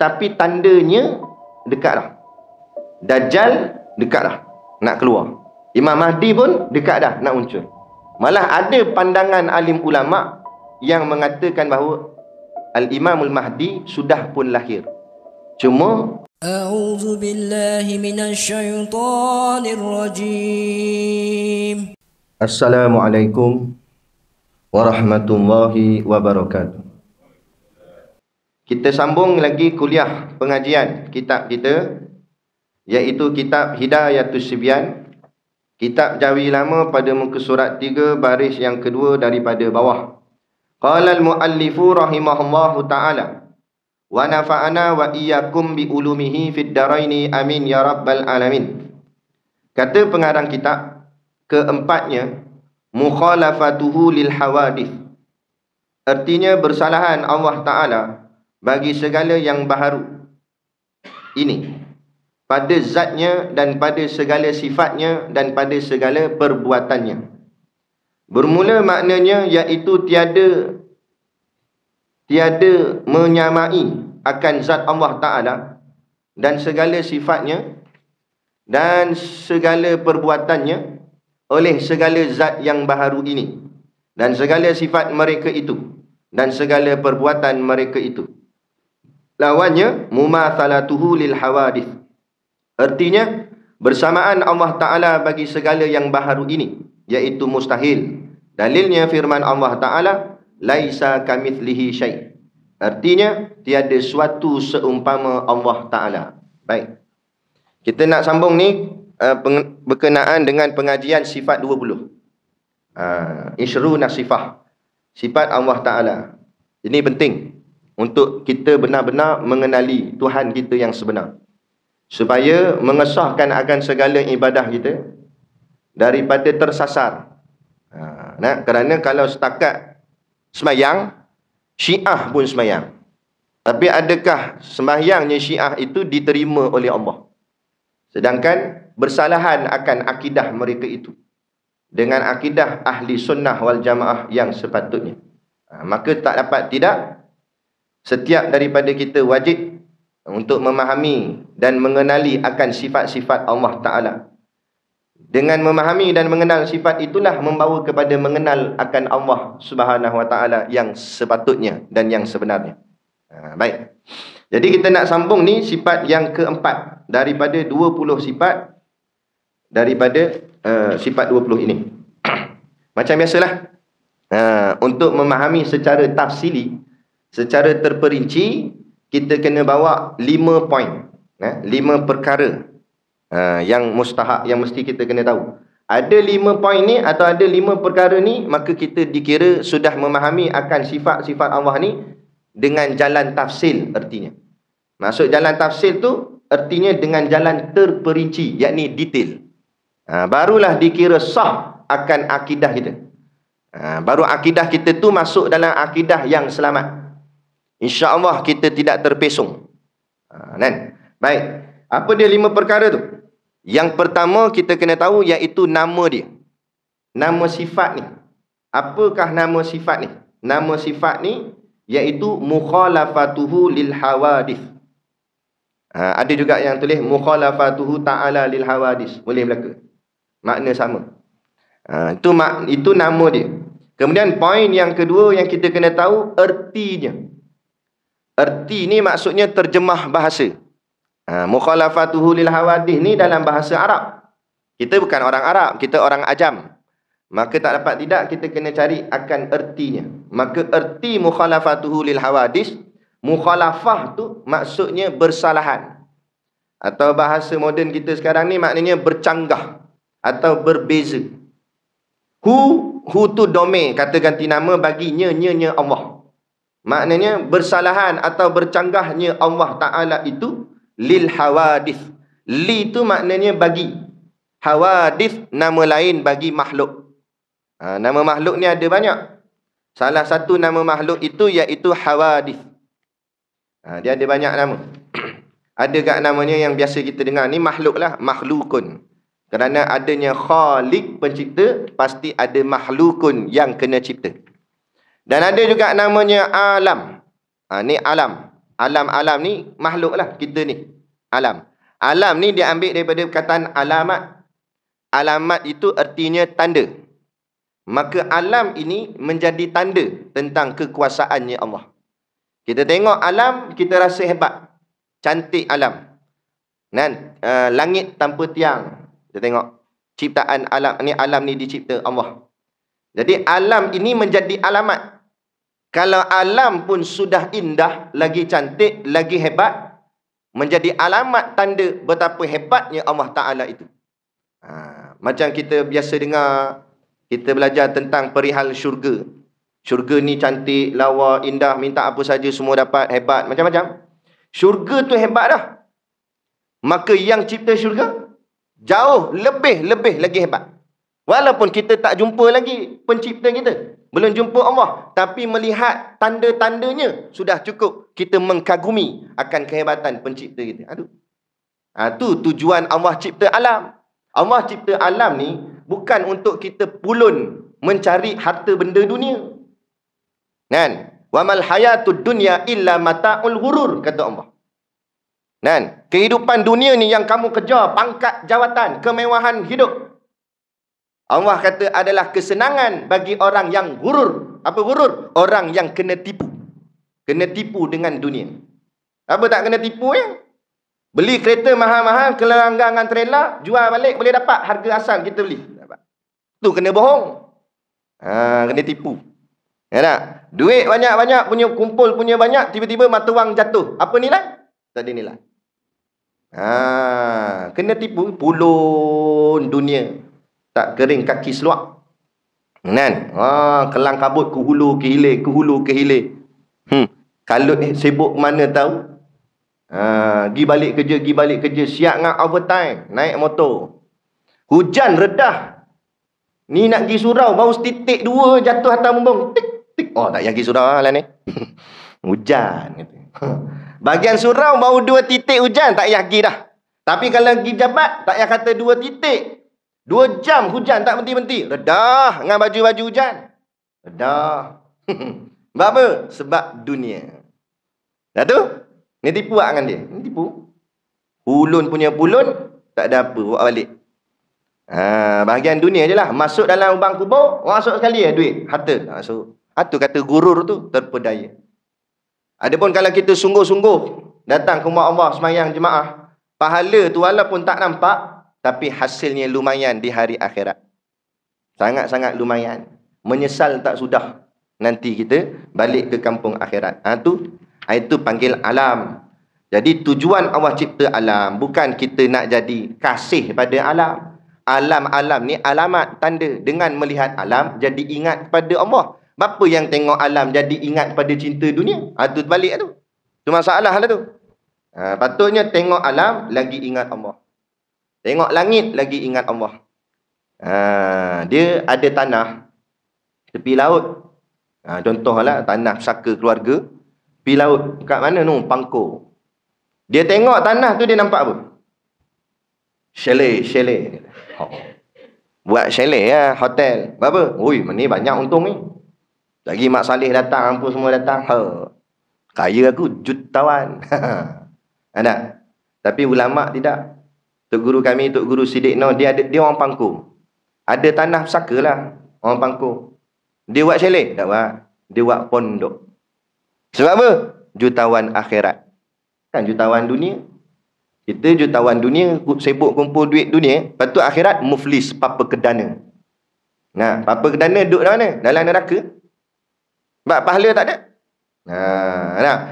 tapi tandanya dekat dah. Dajjal dekat dah nak keluar. Imam Mahdi pun dekat dah nak muncul. Malah ada pandangan alim ulama yang mengatakan bahawa Al-Imamul Mahdi sudah pun lahir. Cuma A'udzu billahi minasyaitonir rajim. Assalamualaikum warahmatullahi wabarakatuh. Kita sambung lagi kuliah pengajian kitab kita, iaitu kitab Hidayatus Sibyan, kitab Jawi Lama, pada muka surat 3 baris yang kedua daripada bawah. Qala al-muallifu rahimahullahu ta'ala wa nafa'ana wa iyyakum bi ulumihi fid daraini amin ya rabbal alamin. Kata pengarang kitab, keempatnya mukhalafatuhu lil hawadith, artinya bersalahan Allah Ta'ala bagi segala yang baharu ini, pada zatnya dan pada segala sifatnya dan pada segala perbuatannya. Bermula maknanya iaitu tiada menyamai akan zat Allah Ta'ala dan segala sifatnya dan segala perbuatannya oleh segala zat yang baharu ini dan segala sifat mereka itu dan segala perbuatan mereka itu. Lawannya mumathalatuhu lil hawadith, artinya bersamaan Allah Ta'ala bagi segala yang baharu ini, iaitu mustahil. Dalilnya firman Allah Ta'ala, laisa kamithlihi syai', artinya tiada suatu seumpama Allah Ta'ala. Baik, kita nak sambung ni berkenaan dengan pengajian sifat 20. Ishruna sifah, sifat Allah Ta'ala. Ini penting untuk kita benar-benar mengenali Tuhan kita yang sebenar, supaya mengesahkan akan segala ibadah kita daripada tersasar. Kerana kalau setakat sembahyang, Syiah pun sembahyang, tapi adakah sembahyangnya Syiah itu diterima oleh Allah? Sedangkan bersalahan akan akidah mereka itu dengan akidah ahli sunnah wal jamaah yang sepatutnya. Maka tak dapat tidak, setiap daripada kita wajib untuk memahami dan mengenali akan sifat-sifat Allah Ta'ala. Dengan memahami dan mengenal sifat itulah membawa kepada mengenal akan Allah Subhanahu Wa Ta'ala yang sepatutnya dan yang sebenarnya. Baik, jadi kita nak sambung ni sifat yang keempat daripada 20 sifat, daripada sifat 20 ini. Macam biasalah, untuk memahami secara tafsili, secara terperinci, kita kena bawa 5 poin, 5 perkara yang mustahak, yang mesti kita kena tahu. Ada 5 poin ni atau ada 5 perkara ni, maka kita dikira sudah memahami akan sifat-sifat Allah ni dengan jalan tafsil artinya. Maksud jalan tafsil tu artinya dengan jalan terperinci, yakni detail. Barulah dikira sah akan akidah kita. Baru akidah kita tu masuk dalam akidah yang selamat. InsyaAllah kita tidak terpesong. Baik, apa dia 5 perkara tu? Yang pertama kita kena tahu iaitu nama dia. Nama sifat ni. Apakah nama sifat ni? Nama sifat ni iaitu mukhalafatuhu lil hawadith. Ada juga yang tulis mukhalafatuhu ta'ala lil hawadith. Boleh belaka. Makna sama. Itu nama dia. Kemudian poin yang kedua yang kita kena tahu ertinya. Erti ni maksudnya terjemah bahasa. Mukhalafatuhu lil hawadith ni dalam bahasa Arab. Kita bukan orang Arab, kita orang ajam. Maka tak dapat tidak kita kena cari akan ertinya. Maka erti mukhalafatuhu lil hawadith, mukhalafah tu maksudnya bersalahan. Atau bahasa moden kita sekarang ni maknanya bercanggah atau berbeza. Hu tu domain, kata ganti nama bagi nya Allah. Maknanya bersalahan atau bercanggahnya Allah Ta'ala itu lil hawadith. Li tu maknanya bagi. Hawadith nama lain bagi makhluk. Nama makhluk ni ada banyak. Salah satu nama makhluk itu iaitu hawadith. Dia ada banyak nama. Ada kat namanya yang biasa kita dengar ni makhluk lah, makhlukun. Kerana adanya khalik pencipta, pasti ada makhlukun yang kena cipta. Dan ada juga namanya alam. Ni alam. Alam-alam ni makhluk lah, kita ni. Alam. Alam ni dia ambil daripada perkataan alamat. Alamat itu artinya tanda. Maka alam ini menjadi tanda tentang kekuasaannya Allah. Kita tengok alam, kita rasa hebat. Cantik alam. Dan langit tanpa tiang. Kita tengok ciptaan alam ni dicipta Allah. Jadi alam ini menjadi alamat. Kalau alam pun sudah indah, lagi cantik, lagi hebat, menjadi alamat tanda betapa hebatnya Allah Ta'ala itu. Macam kita biasa dengar, kita belajar tentang perihal syurga. Syurga ni cantik, lawa, indah, minta apa saja semua dapat, hebat, macam-macam. Syurga tu hebat dah. Maka yang cipta syurga jauh lebih lagi hebat. Walaupun kita tak jumpa lagi pencipta kita, belum jumpa Allah, tapi melihat tanda-tandanya sudah cukup kita mengkagumi akan kehebatan pencipta kita. Tu tujuan Allah cipta alam. Allah cipta alam ni bukan untuk kita pulun mencari harta benda dunia. Kan? Wa mal hayatud dunya illa mata'ul ghurur, kata Allah. Kan? Kehidupan dunia ni yang kamu kejar, pangkat, jawatan, kemewahan hidup, Allah kata adalah kesenangan bagi orang yang ghurur. Apa ghurur? Orang yang kena tipu. Kena tipu dengan dunia. Apa tak kena tipu ya? Beli kereta mahal-mahal, kelanggangan trailer, jual balik boleh dapat harga asal kita beli. Tu kena bohong. Kena tipu. Ya tak? Duit banyak-banyak, punya kumpul punya banyak, tiba-tiba mata wang jatuh. Apa nilai? Tak ada nilai. Kena tipu. Pulun dunia. Tak kering kaki seluak. Kan? Kelang kabut ke hulu ke hilir, ke hulu ke hilir. Kalut sibuk mana tahu. Gi balik kerja, siap ngak overtime, naik motor. Hujan redah. Ni nak pergi surau, baru setitik dua jatuh atas bumbung. Tik, tik. Oh, tak payah pergi surau lah ni. Hujan. Bahagian surau baru 2 titik hujan, tak payah pergi dah. Tapi kalau pergi Jabat, tak payah kata 2 titik. 2 jam hujan tak berhenti-henti. Redah dengan baju-baju hujan. Redah. Sebab apa? Sebab dunia. Dah tu? Ni tipu tak dengan dia? Ni tipu. Pulun punya pulun, tak ada apa, buat balik. Bahagian dunia je lah. Masuk dalam lubang kubur, masuk sekali duit, harta. Masuk. Itu kata gurur tu, terpedaya. Adapun kalau kita sungguh-sungguh datang ke rumah Allah semayang jemaah, pahala tu walaupun tak nampak, tapi hasilnya lumayan di hari akhirat. Sangat-sangat lumayan. Menyesal tak sudah. Nanti kita balik ke kampung akhirat. Itu panggil alam. Jadi tujuan Allah cipta alam bukan kita nak jadi kasih pada alam. Alam-alam ni alamat, tanda. Dengan melihat alam, jadi ingat kepada Allah. Bapa yang tengok alam jadi ingat pada cinta dunia? Itu balik tu. Itu masalah lah tu. Patutnya tengok alam, lagi ingat Allah. Tengok langit, lagi ingat Allah. Dia ada tanah tepi laut. Contohlah tanah pusaka keluarga, tepi laut. Kat mana tu? Pangkor. Dia tengok tanah tu, dia nampak apa? Chalet. Buat chalet ya, hotel. Berapa? Ui, ni banyak untung ni. Lagi Mak Saleh datang, apa semua datang. Kaya aku jutawan. Ada. Tapi ulama tidak. Tok guru kami, Tok Guru Siddiq Noh, dia orang Pangkor. Ada tanah pusaka lah, orang Pangkor. Dia buat chalet? Tak buat. Dia buat pondok. Sebab apa? Jutawan akhirat. Kan jutawan dunia. Kita jutawan dunia, sibuk kumpul duit dunia. Lepas tu akhirat, muflis, papa kedana. Papa kedana duduk dalam mana? Dalam neraka. Sebab pahala tak ada.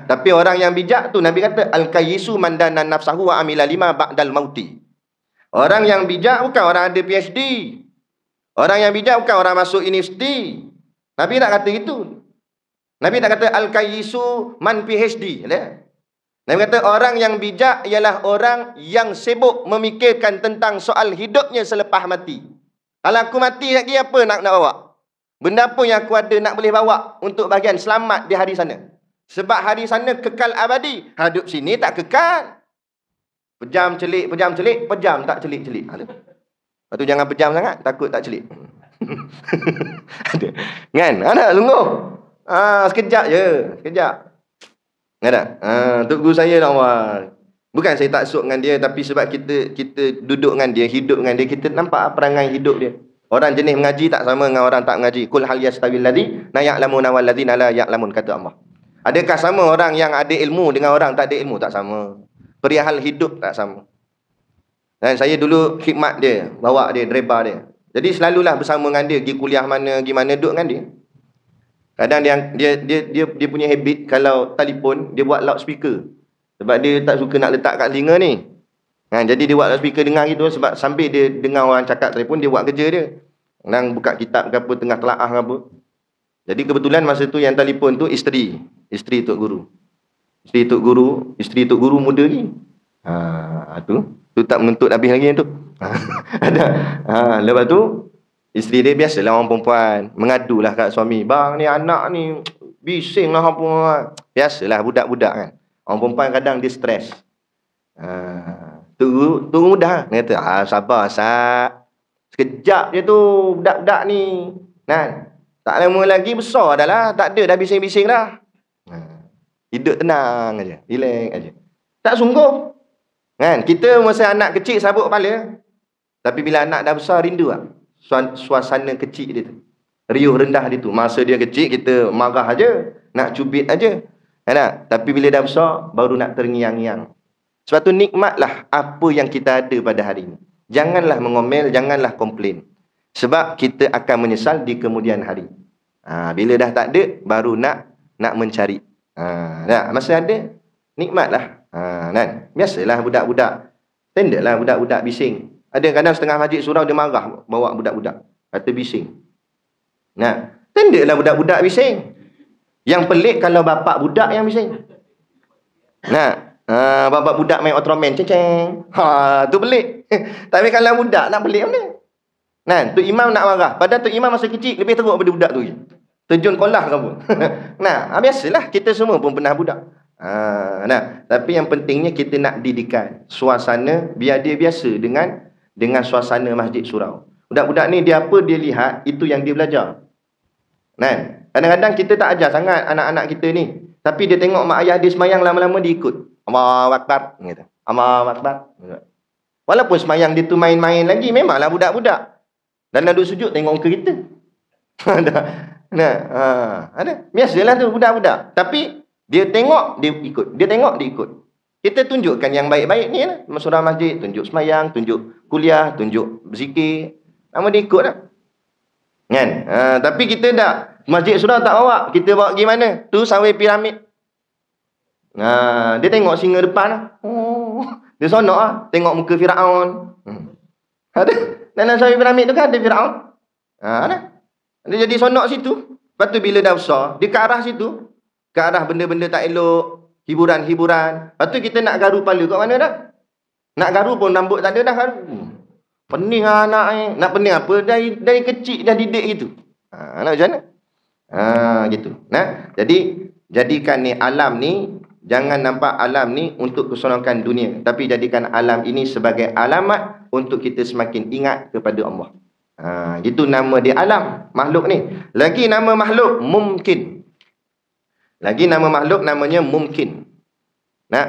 Tapi orang yang bijak tu, Nabi kata, Al-Kayyisu mandana nafsahu wa amila lima ba'dal mauti. Orang yang bijak bukan orang ada PhD. Orang yang bijak bukan orang masuk universiti. Nabi tak kata itu. Nabi tak kata Al-Kayyisu man PhD. Nabi kata orang yang bijak ialah orang yang sibuk memikirkan tentang soal hidupnya selepas mati. Kalau aku mati lagi, apa nak bawa? Benda apa yang aku ada nak boleh bawa untuk bahagian selamat di hari sana? Sebab hari sana kekal abadi. Hidup sini tak kekal. Pejam celik, pejam tak celik-celik. Lepas tu jangan pejam sangat, takut tak celik. Kan? Ada sungguh. Sekejap je, sekejap. Ingat tak? Tok guru saya Allah. Bukan saya tak sok dengan dia, tapi sebab kita duduk dengan dia, hidup dengan dia, kita nampak perangai hidup dia. Orang jenis mengaji tak sama dengan orang tak mengaji. Qul hal yastawil ladzi la ya'lamuna wal ladzina la ya'lamun, kata Allah. Adakah sama orang yang ada ilmu dengan orang tak ada ilmu? Tak sama. Perihal hidup tak sama. Dan saya dulu khidmat dia, bawa dia, driver dia. Jadi selalulah bersama dengan dia, pergi kuliah mana, pergi mana, duduk dengan dia. Kadang dia punya habit, kalau telefon dia buat loudspeaker. Sebab dia tak suka nak letak kat telinga ni. Jadi dia buat loudspeaker dengar gitu, sebab sambil dia dengar orang cakap telefon, dia buat kerja dia. Kadang buka kitab ke apa, tengah telaah ke apa. Jadi kebetulan masa tu yang telefon tu isteri Tok Guru. Isteri Tok Guru muda ni. Tu tak menuntut habis lagi tu. Ada. Lepas tu isteri dia biasalah orang perempuan mengadulah kat suami. Bang ni anak ni bising lah apa. Biasalah budak-budak kan. Orang perempuan kadang dia stres. Tu mudah. Dia kata, sabar Sat. Sekejap je tu budak-budak ni. Kan? Tak lama lagi besar dah lah. Tak ada dah bising-bising dah. Hidup tenang aja, relax aja. Tak sungguh. Kan? Kita masa anak kecil sabuk kepala. Tapi bila anak dah besar rindu lah. Suasana kecil dia tu. Riuh rendah dia tu. Masa dia kecil kita marah aja, nak cubit aja. Kan tak? Tapi bila dah besar baru nak terngiang-ngiang. Sebab tu nikmatlah apa yang kita ada pada hari ini. Janganlah mengomel, janganlah komplain. Sebab kita akan menyesal di kemudian hari. Bila dah tak ada baru nak mencari. Masa ada nikmatlah. Kan? Biasalah budak-budak. Tenderlah budak-budak bising. Ada kadang setengah masjid surau dia marah bawa budak-budak. Kata bising. Tenderlah budak-budak bising. Yang pelik kalau bapak budak yang bising. Bapak budak main Ultraman ceng-ceng. Tu pelik. Tapi kalau budak nak pelik mana? Tu imam nak marah. Padahal tu imam masa kecil lebih teruk daripada budak tu. Terjun kolah ke apa. Biasalah kita semua pun pernah budak. Tapi yang pentingnya kita nak didikan suasana biar dia biasa dengan suasana masjid surau. Budak-budak ni dia apa dia lihat, itu yang dia belajar. Kadang-kadang kita tak ajar sangat anak-anak kita ni. Tapi dia tengok mak ayah dia semayang, lama-lama dia ikut. Allahu Akbar. Allahu Akbar. Walaupun semayang dia tu main-main lagi, memanglah budak-budak. Dan duduk sujud tengok muka kita. Ada. Biasalah tu budak-budak. Tapi dia tengok, dia ikut. Dia tengok, dia ikut. Kita tunjukkan yang baik-baik ni lah. Surah masjid, tunjuk semayang, tunjuk kuliah, tunjuk berzikir. Nama dia ikut lah. Kan? Tapi kita tak. Masjid surah tak bawa. Kita bawa pergi mana? Tu sawai piramid. Dia tengok singa depan. Dia sonok lah. Tengok muka Firaun. Ada. Dalam sawai piramid tu kan ada Firaun. Dia jadi sonok situ. Lepas tu bila dah besar, dia ke arah situ. Ke arah benda-benda tak elok. Hiburan-hiburan. Lepas tu kita nak garu kepala kat mana dah? Nak garu pun rambut tak ada dah garu. Pening lah anak ni. Nak pening apa? Dari kecil dah didik gitu. Nak macam mana? Gitu. Jadi jadikan ni alam ni, jangan nampak alam ni untuk keseronokan dunia, tapi jadikan alam ini sebagai alamat untuk kita semakin ingat kepada Allah. Gitu nama dia alam, makhluk ni. Lagi nama makhluk mungkin. Lagi nama makhluk namanya mungkin.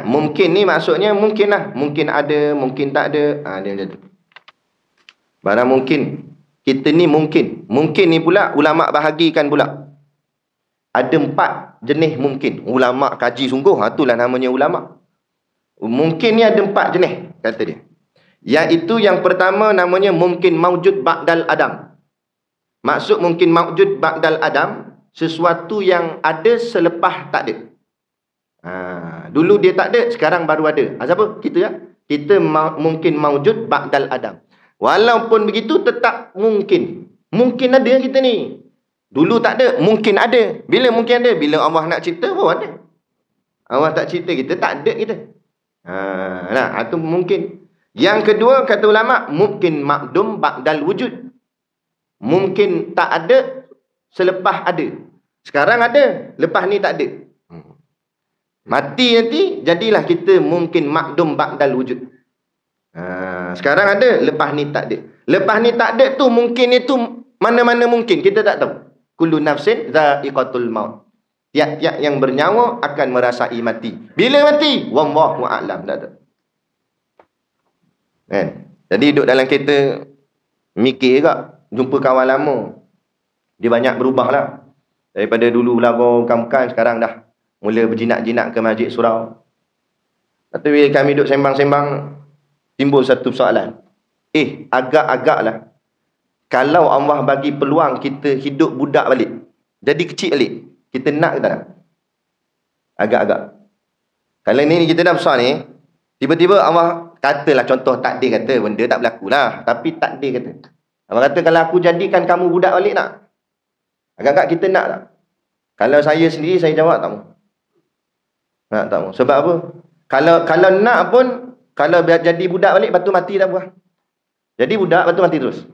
Mungkin ni maksudnya mungkin lah. Mungkin ada, mungkin tak ada. Dia macam tu. Barang mungkin. Kita ni mungkin. Mungkin ni pula ulama' bahagikan pula. Ada 4 jenis mungkin. Ulama' kaji sungguh. Itulah namanya ulama'. Mungkin ni ada 4 jenis, kata dia. Iaitu yang pertama namanya mungkin maujud ba'dal adam. Maksud mungkin maujud ba'dal adam, sesuatu yang ada selepas tak ada. Dulu dia tak ada, sekarang baru ada. Siapa? Kita lah. Kita mungkin maujud ba'dal adam. Walaupun begitu tetap mungkin. Mungkin ada kita ni. Dulu tak ada, mungkin ada. Bila mungkin ada? Bila Allah nak cipta baru ada. Allah tak cipta kita, tak ada kita. Itu mungkin. Yang kedua kata ulama, mungkin makdum ba'dal wujud. Mungkin tak ada selepas ada. Sekarang ada, lepas ni tak ada. Mati nanti jadilah kita mungkin makdum ba'dal wujud. Sekarang ada, lepas ni tak ada. Lepas ni tak ada tu mungkin itu mana-mana mungkin kita tak tahu. Kullu nafsin dha'iqatul maut. Tiap-tiap yang bernyawa akan merasai mati. Bila mati? Wallahu a'lam. Tak ada. Kan? Jadi duduk dalam kereta, mikir tak? Jumpa kawan lama. Dia banyak berubah lah. Daripada dulu lagu bukan-bukan, sekarang dah mula berjinak-jinak ke masjid surau. Lepas tu bila kami duduk sembang-sembang, timbul satu soalan. Agak-agaklah, kalau Allah bagi peluang kita hidup budak balik, jadi kecil balik, kita nak ke tak nak? Agak-agak. Kalau ni kita dah besar ni, tiba-tiba Allah katalah, contoh takdir kata, benda tak berlaku lah, tapi takdir kata, Allah kata kalau aku jadikan kamu budak balik, nak? Agak-agak kita nak tak? Kalau saya sendiri, saya jawab tak mau. Nak tak mau. Sebab apa? Kalau nak pun, kalau jadi budak balik, lepas tu mati tak apa. Jadi budak, lepas tu mati terus.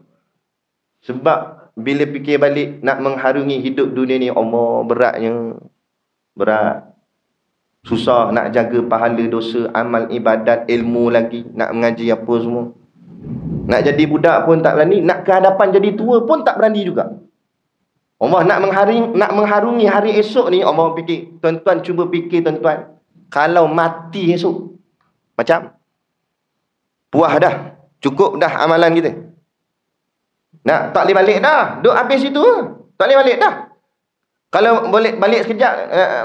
Sebab bila fikir balik, nak mengharungi hidup dunia ni, Allah, beratnya. Berat. Susah nak jaga pahala, dosa, amal, ibadat, ilmu lagi. Nak mengaji apa semua. Nak jadi budak pun tak berani. Nak ke hadapan jadi tua pun tak berani juga. Allah nak mengharungi hari esok ni, Allah fikir. Tuan-tuan cuba fikir tuan-tuan. Kalau mati esok, macam puas dah. Cukup dah amalan kita. Nak, tak boleh balik dah. Duk habis situ. Tak boleh balik dah. Kalau boleh balik sekejap,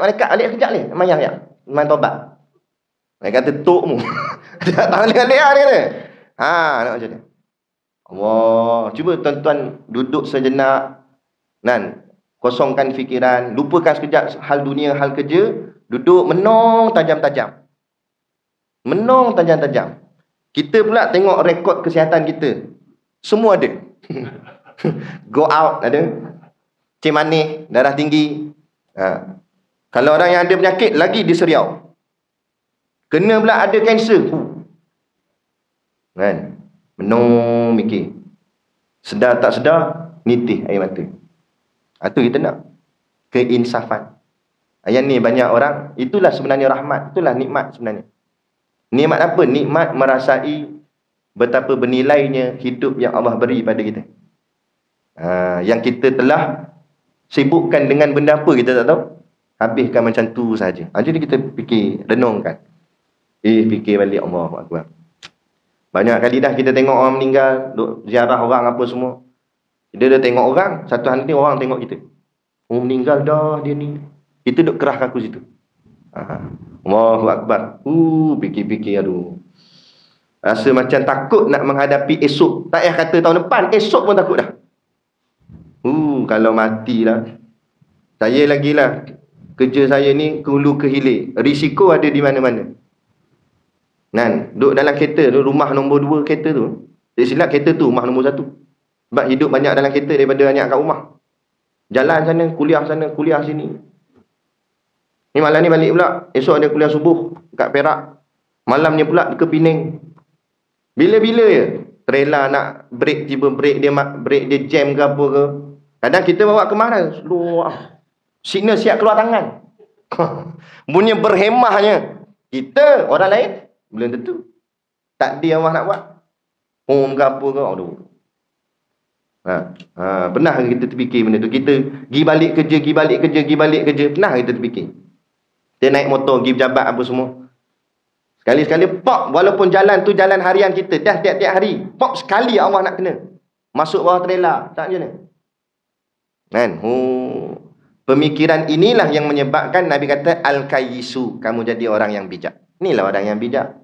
malaikat balik sekejap ni. Mayang ya. Main tobat. Mereka kata tukmu. Tak boleh balik dah dia kata. Nak macam ni. Allah. Cuba tuan-tuan duduk sejenak. Dan kosongkan fikiran. Lupakan sekejap hal dunia, hal kerja. Duduk menong tajam-tajam. Menong tajam-tajam. Kita pula tengok rekod kesihatan kita. Semua ada. Go out ada. Cik manis, darah tinggi. Kalau orang yang ada penyakit, lagi diseriau. Kena pula ada kanser. Kan? Menong mikir. Sedar tak sedar, nitih air mata. Itu kita nak. Keinsafan. Yang ni banyak orang, itulah sebenarnya rahmat. Itulah nikmat sebenarnya. Nikmat apa? Nikmat merasai betapa bernilainya hidup yang Allah beri pada kita. Yang kita telah sibukkan dengan benda apa kita tak tahu. Habiskan macam tu saja. Jadi kita fikir, renungkan. Fikir balik, Allahu Akbar. Banyak kali dah kita tengok orang meninggal, duk ziarah orang apa semua. Dia dah tengok orang, satu hari ni orang tengok kita. Oh, meninggal dah dia ni. Kita duk kerah kaku situ. Allahu Akbar. Fikir-fikir, aduh. Rasa macam takut nak menghadapi esok. Tak payah kata tahun depan, esok pun takut dah. Kalau matilah. Saya lagilah, kerja saya ni ke hulu ke hilir. Risiko ada di mana-mana. Duduk dalam kereta tu, rumah nombor 2 kereta tu. Tak silap kereta tu rumah nombor 1. Sebab hidup banyak dalam kereta daripada banyak kat rumah. Jalan sana, kuliah sini. Ni malam ni balik pula. Esok ada kuliah subuh kat Perak. Malamnya pula ke Penang. Bila-bila je trailer nak break, tiba break dia jam ke apa ke. Kadang kita bawa ke mana, slow. Signal siap keluar tangan. Punya berhemahnya. Kita, orang lain belum tentu. Takdir Allah nak buat. Home ke apa ke. Aduh. Pernah kita terfikir benda tu? Kita pergi balik kerja. Pernah kita terfikir? Dia naik motor, pergi pejabat apa semua. Sekali-sekali pop, walaupun jalan tu jalan harian kita, dah tiap-tiap hari, pop sekali Allah nak kena masuk bawah trailer. Tak macam mana? Kan? Pemikiran inilah yang menyebabkan Nabi kata al-kayyisu, kamu jadi orang yang bijak. Inilah orang yang bijak.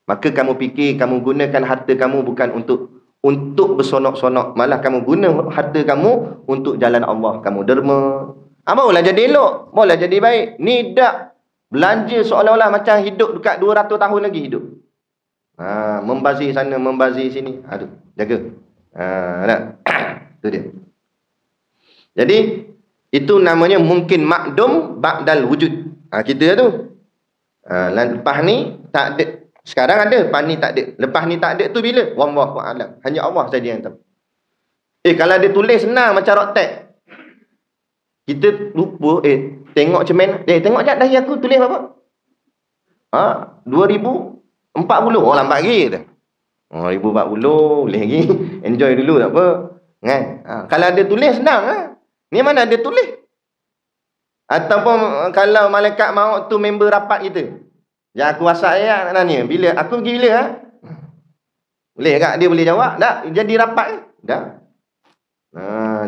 Maka kamu fikir, kamu gunakan harta kamu bukan untuk bersonok-sonok, malah kamu guna harta kamu untuk jalan Allah. Kamu derma. Maulah jadi elok, maulah jadi baik. Ni dak belanja seolah-olah macam hidup dekat 200 tahun lagi hidup. Membazir sana, membazir sini. Aduh, jaga. Nak. Itu dia. Jadi, itu namanya mungkin makdum ba'dal wujud. Kita tu. Lepas ni, tak ada. Sekarang ada, lepas ni tak ada. Lepas ni tak ada tu bila? Wallahu a'lam. Hanya Allah saja yang tahu. Kalau dia tulis senang macam rock-tag. Kita lupa, tengok cermin. Tengok jap dahi aku tulis apa? 2040. Oh, lambat lagi. 2040, boleh lagi. Enjoy dulu tak apa. Kan? Kalau ada tulis senang. Ni mana ada tulis? Ataupun kalau malaikat maut tu member rapat kita. Yang aku WhatsApp dia nak tanya, bila aku pergi bila? Boleh tak dia boleh jawab? Tak, jadi rapat ke? Tak.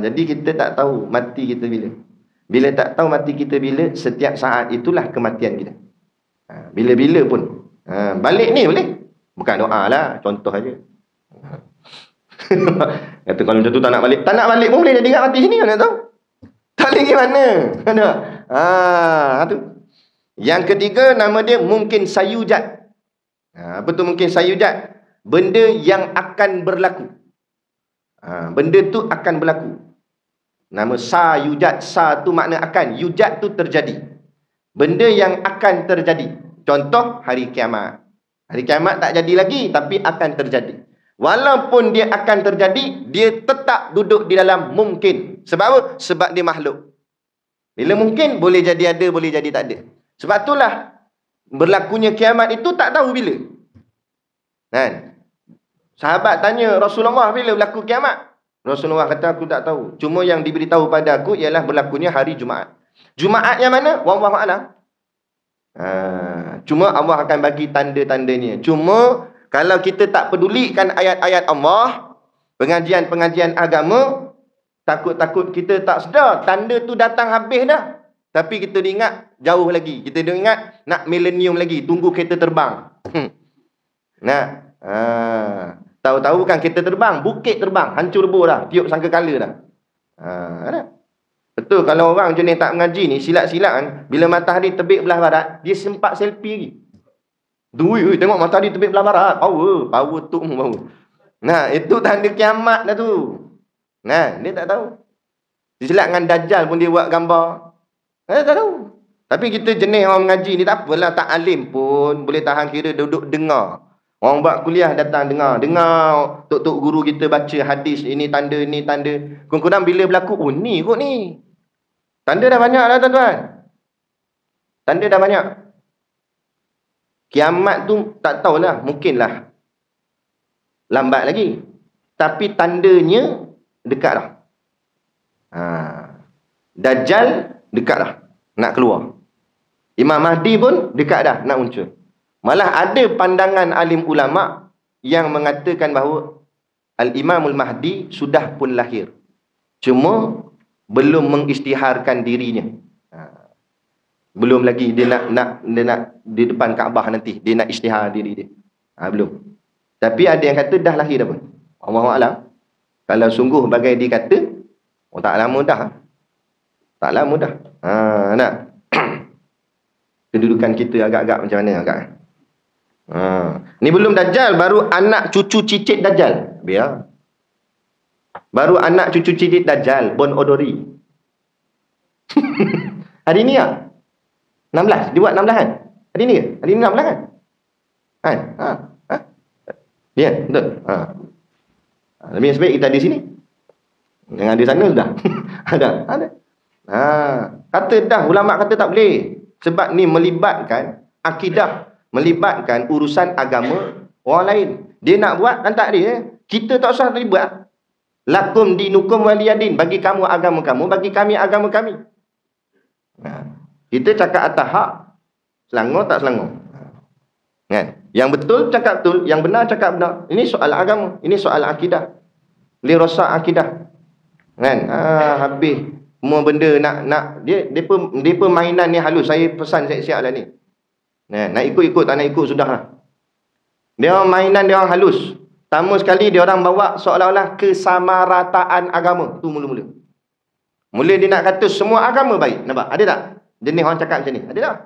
Jadi kita tak tahu mati kita bila. Bila tak tahu mati kita bila, setiap saat itulah kematian kita. Bila-bila pun. Balik ni boleh. Bukan doa lah, contoh aja. Kata kalau macam tu tak nak balik. Tak nak balik pun boleh jadi kat mati sini, nak tahu. Tak boleh pergi mana. Tu. Yang ketiga, nama dia mungkin sayujat. Apa tu mungkin sayujat? Benda yang akan berlaku. Benda tu akan berlaku. Nama sayujat. Sa tu makna akan. Yujat tu terjadi. Benda yang akan terjadi. Contoh, hari kiamat. Hari kiamat tak jadi lagi, tapi akan terjadi. Walaupun dia akan terjadi, dia tetap duduk di dalam mungkin. Sebab apa? Sebab dia makhluk. Bila mungkin, boleh jadi ada, boleh jadi tak ada. Sebab itulah berlakunya kiamat itu tak tahu bila. Kan? Sahabat tanya Rasulullah, bila berlaku kiamat? Rasulullah kata, aku tak tahu. Cuma yang diberitahu pada aku ialah berlakunya hari Jumaat. Jumaat yang mana? Wallahu a'lam. Cuma Allah akan bagi tanda-tandanya. Cuma kalau kita tak pedulikan ayat-ayat Allah, pengajian-pengajian agama, takut-takut kita tak sedar, tanda tu datang habis dah. Tapi kita ingat jauh lagi. Kita ingat nak milenium lagi, tunggu kereta terbang. Tahu-tahu kan kereta terbang, bukit terbang, hancur lebur dah, tiup sangkakala dah. Betul, kalau orang jenis tak mengaji ni, silat-silat kan, bila matahari terbit belah barat, dia sempat selfie lagi. Dui, tengok matahari terbit belah barat, power tu power. Itu tanda kiamat dah tu. Dia tak tahu. Silat dengan Dajjal pun dia buat gambar. Tak tahu. Tapi kita jenis orang mengaji ni tak apalah, tak alim pun boleh tahan kira duduk dengar. Orang buat kuliah datang dengar tok-tok guru kita baca hadis, ini tanda. Kadang-kadang bila berlaku, ni kot ni. Tanda dah banyak dah tuan-tuan. Tanda dah banyak. Kiamat tu tak tahulah, mungkinlah lambat lagi. Tapi tandanya dekat dah. Dajjal dekat dah nak keluar. Imam Mahdi pun dekat dah nak muncul. Malah ada pandangan alim ulama yang mengatakan bahawa Al-Imamul Mahdi sudah pun lahir. Cuma belum mengisytiharkan dirinya. Belum lagi dia nak di depan Kaabah nanti dia nak isytihar diri dia. Belum. Tapi ada yang kata dah lahir dah pun. Allahu a'lam. Kalau sungguh bagai dikata, tak lama dah. Tak lama dah. Nak kedudukan kita agak-agak macam mana agak. Ni belum Dajjal, baru anak cucu cicit Dajjal. Biar. Baru anak cucu cicit Dajjal, Bon Odori. Hari ni lah. 16, dia buat 16 kan? Hari ni ke? Hari ni 16 kan? Ya, betul. Lebih sebaik kita di sini. Yang ada sana sudah. Ada. Kata dah, ulama kata tak boleh. Sebab ni melibatkan akidah, melibatkan urusan agama orang lain. Dia nak buat, lantak dia. Kita tak usah terlibat. Lakum dinukum waliyadin. Bagi kamu agama kamu, bagi kami agama kami. Kita cakap atas hak, selangor tak selangor. Kan? Yang betul cakap betul, yang benar cakap benar. Ini soal agama, ini soal akidah. Boleh rosak akidah. Kan? Habis semua benda nak dia permainan ni halus. Saya pesan siap-siap lah ni. Nak ikut-ikut, tak nak ikut sudah lah. Dia orang mainan, dia orang halus. Pertama sekali dia orang bawa seolah-olah kesamarataan agama. Tu mula-mula. Mula dia nak kata semua agama baik. Nampak? Ada tak? Jenis orang cakap macam ni. Ada tak?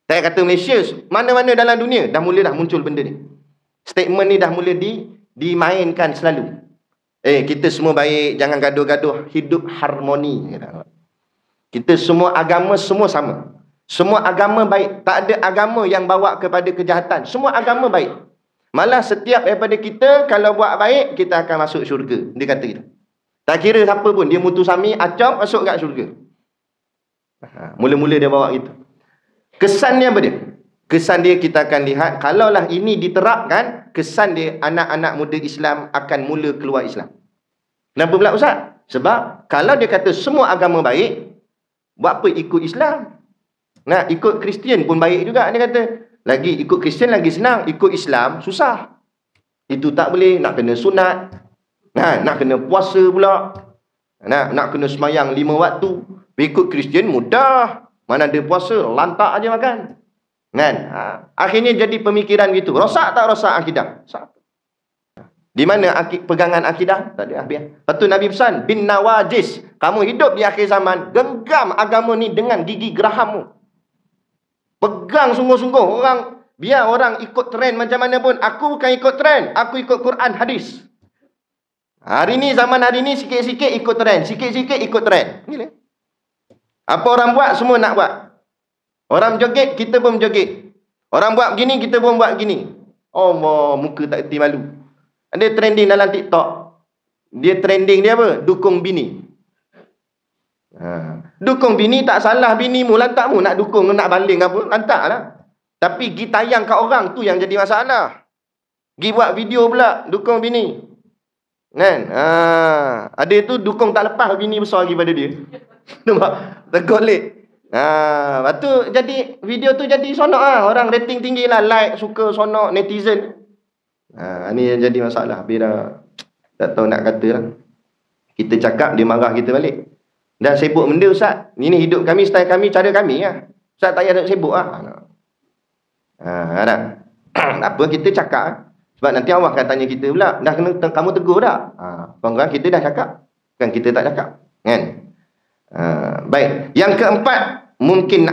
Saya kata Malaysia, mana-mana dalam dunia dah mula dah muncul benda ni. Statement ni dah mula dimainkan selalu. Kita semua baik, jangan gaduh-gaduh, hidup harmoni. Kita semua agama semua sama. Semua agama baik. Tak ada agama yang bawa kepada kejahatan. Semua agama baik. Malah setiap daripada kita kalau buat baik, kita akan masuk syurga. Dia kata kita. Tak kira siapa pun, dia mutusami acam masuk kat syurga. Mula-mula dia bawa gitu. Kesan dia apa dia? Kesan dia kita akan lihat, kalaulah ini diterapkan, kesan dia anak-anak muda Islam akan mula keluar Islam. Kenapa pula Ustaz? Sebab kalau dia kata semua agama baik, Buat apa ikut Islam? Nah, ikut Kristian pun baik juga, dia kata. Lagi ikut Kristian lagi senang, ikut Islam susah. Itu tak boleh, nak kena sunat. Nah, nak kena puasa pula. Nak kena semayang 5 waktu. Ikut Kristian mudah. Mana ada puasa, lantak aja makan. Kan? Akhirnya jadi pemikiran gitu. Rosak tak rosak akidah? Rosak. Di mana pegangan akidah? Tak ada habis. Lepas tu Nabi pesan, bin nawajis. Kamu hidup di akhir zaman, genggam agama ni dengan gigi gerahammu. Pegang sungguh-sungguh. Biar orang ikut trend macam mana pun. Aku bukan ikut trend. Aku ikut Quran, hadis. Hari ni, zaman hari ni, sikit-sikit ikut trend. Sikit-sikit ikut trend. Gila. Apa orang buat, semua nak buat. Orang joget, kita pun joget. Orang buat begini, kita pun buat begini. Allah, muka tak erti malu. Ada trending dalam TikTok. Dia trending dia apa? Dukung bini. Dukung bini tak salah, bini mu lantakmu nak dukung, nak baling apa, lantaklah. Tapi pergi tayang kat orang tu yang jadi masalah. Pergi buat video pula dukung bini. Kan? Ada tu dukung tak lepas, bini besar lagi pada dia. Nampak? Tegur lek. Lepas tu jadi video tu jadi sonok lah. Orang rating tinggi lah, like, suka, sonok, netizen. Ni yang jadi masalah. Bila tak tahu nak kata lah. Kita cakap, dia marah kita balik. Dah sibuk benda Ustaz. Ini hidup kami, style kami, cara kami lah. Ustaz tak payah nak sibuk lah. Apa kita cakap lah. Sebab nanti Allah akan tanya kita pula, dah kena kamu tegur tak? Orang kita dah cakap. Kan kita tak cakap. Kan? Baik. Yang keempat, mungkin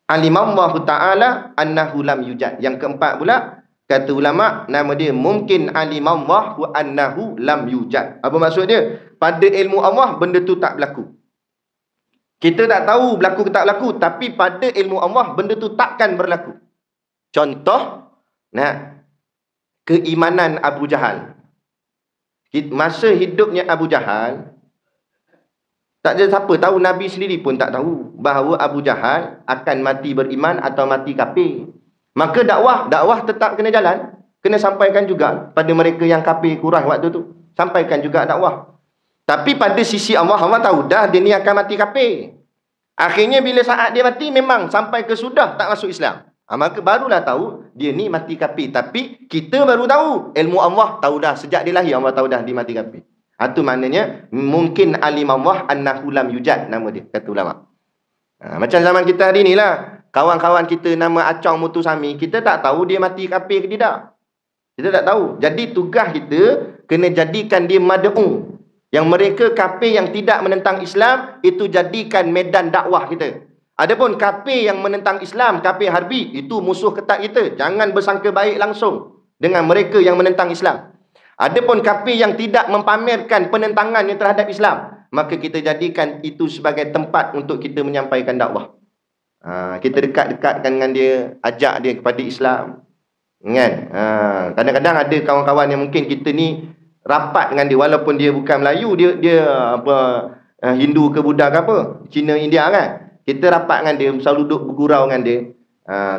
alimallahu ta'ala annahu lam yujad. Yang keempat pula, kata ulama, nama dia mungkin alimallahu annahu lam yujad. Apa maksud dia? Pada ilmu Allah, benda tu tak berlaku. Kita tak tahu berlaku ke tak berlaku, tapi pada ilmu Allah, benda tu takkan berlaku. Contoh, keimanan Abu Jahal. Masa hidupnya Abu Jahal, tak ada siapa tahu, Nabi sendiri pun tak tahu bahawa Abu Jahal akan mati beriman atau mati kafir. Maka dakwah tetap kena jalan. Kena sampaikan juga pada mereka yang kafir kurang waktu tu. Sampaikan juga dakwah. Tapi pada sisi Allah, Allah tahu dah dia ni akan mati kafir. Akhirnya bila saat dia mati, memang sampai ke sudah tak masuk Islam. Maka barulah tahu dia ni mati kafir. Tapi kita baru tahu. Ilmu Allah tahu dah. Sejak dia lahir Allah tahu dah dia mati kafir. Itu maknanya mungkin alim Allah annahu lam yujad, nama dia, kata ulama. Macam zaman kita hari ni lah. Kawan-kawan kita nama Acong Mutusami, kita tak tahu dia mati kafir ke tidak. Kita tak tahu. Jadi tugas kita kena jadikan dia mad'u. Yang mereka kafir yang tidak menentang Islam, itu jadikan medan dakwah kita. Adapun kafir yang menentang Islam, kafir harbi, itu musuh ketat kita. Jangan bersangka baik langsung dengan mereka yang menentang Islam. Adapun kafir yang tidak mempamerkan penentangannya terhadap Islam, maka kita jadikan itu sebagai tempat untuk kita menyampaikan dakwah. Kita dekat-dekatkan dengan dia, ajak dia kepada Islam. Kan? Kadang-kadang ada kawan-kawan yang mungkin kita ni rapat dengan dia, walaupun dia bukan Melayu, dia Hindu ke Buddha ke apa, Cina, India kan. Kita rapat dengan dia, selalu duduk bergurau dengan dia.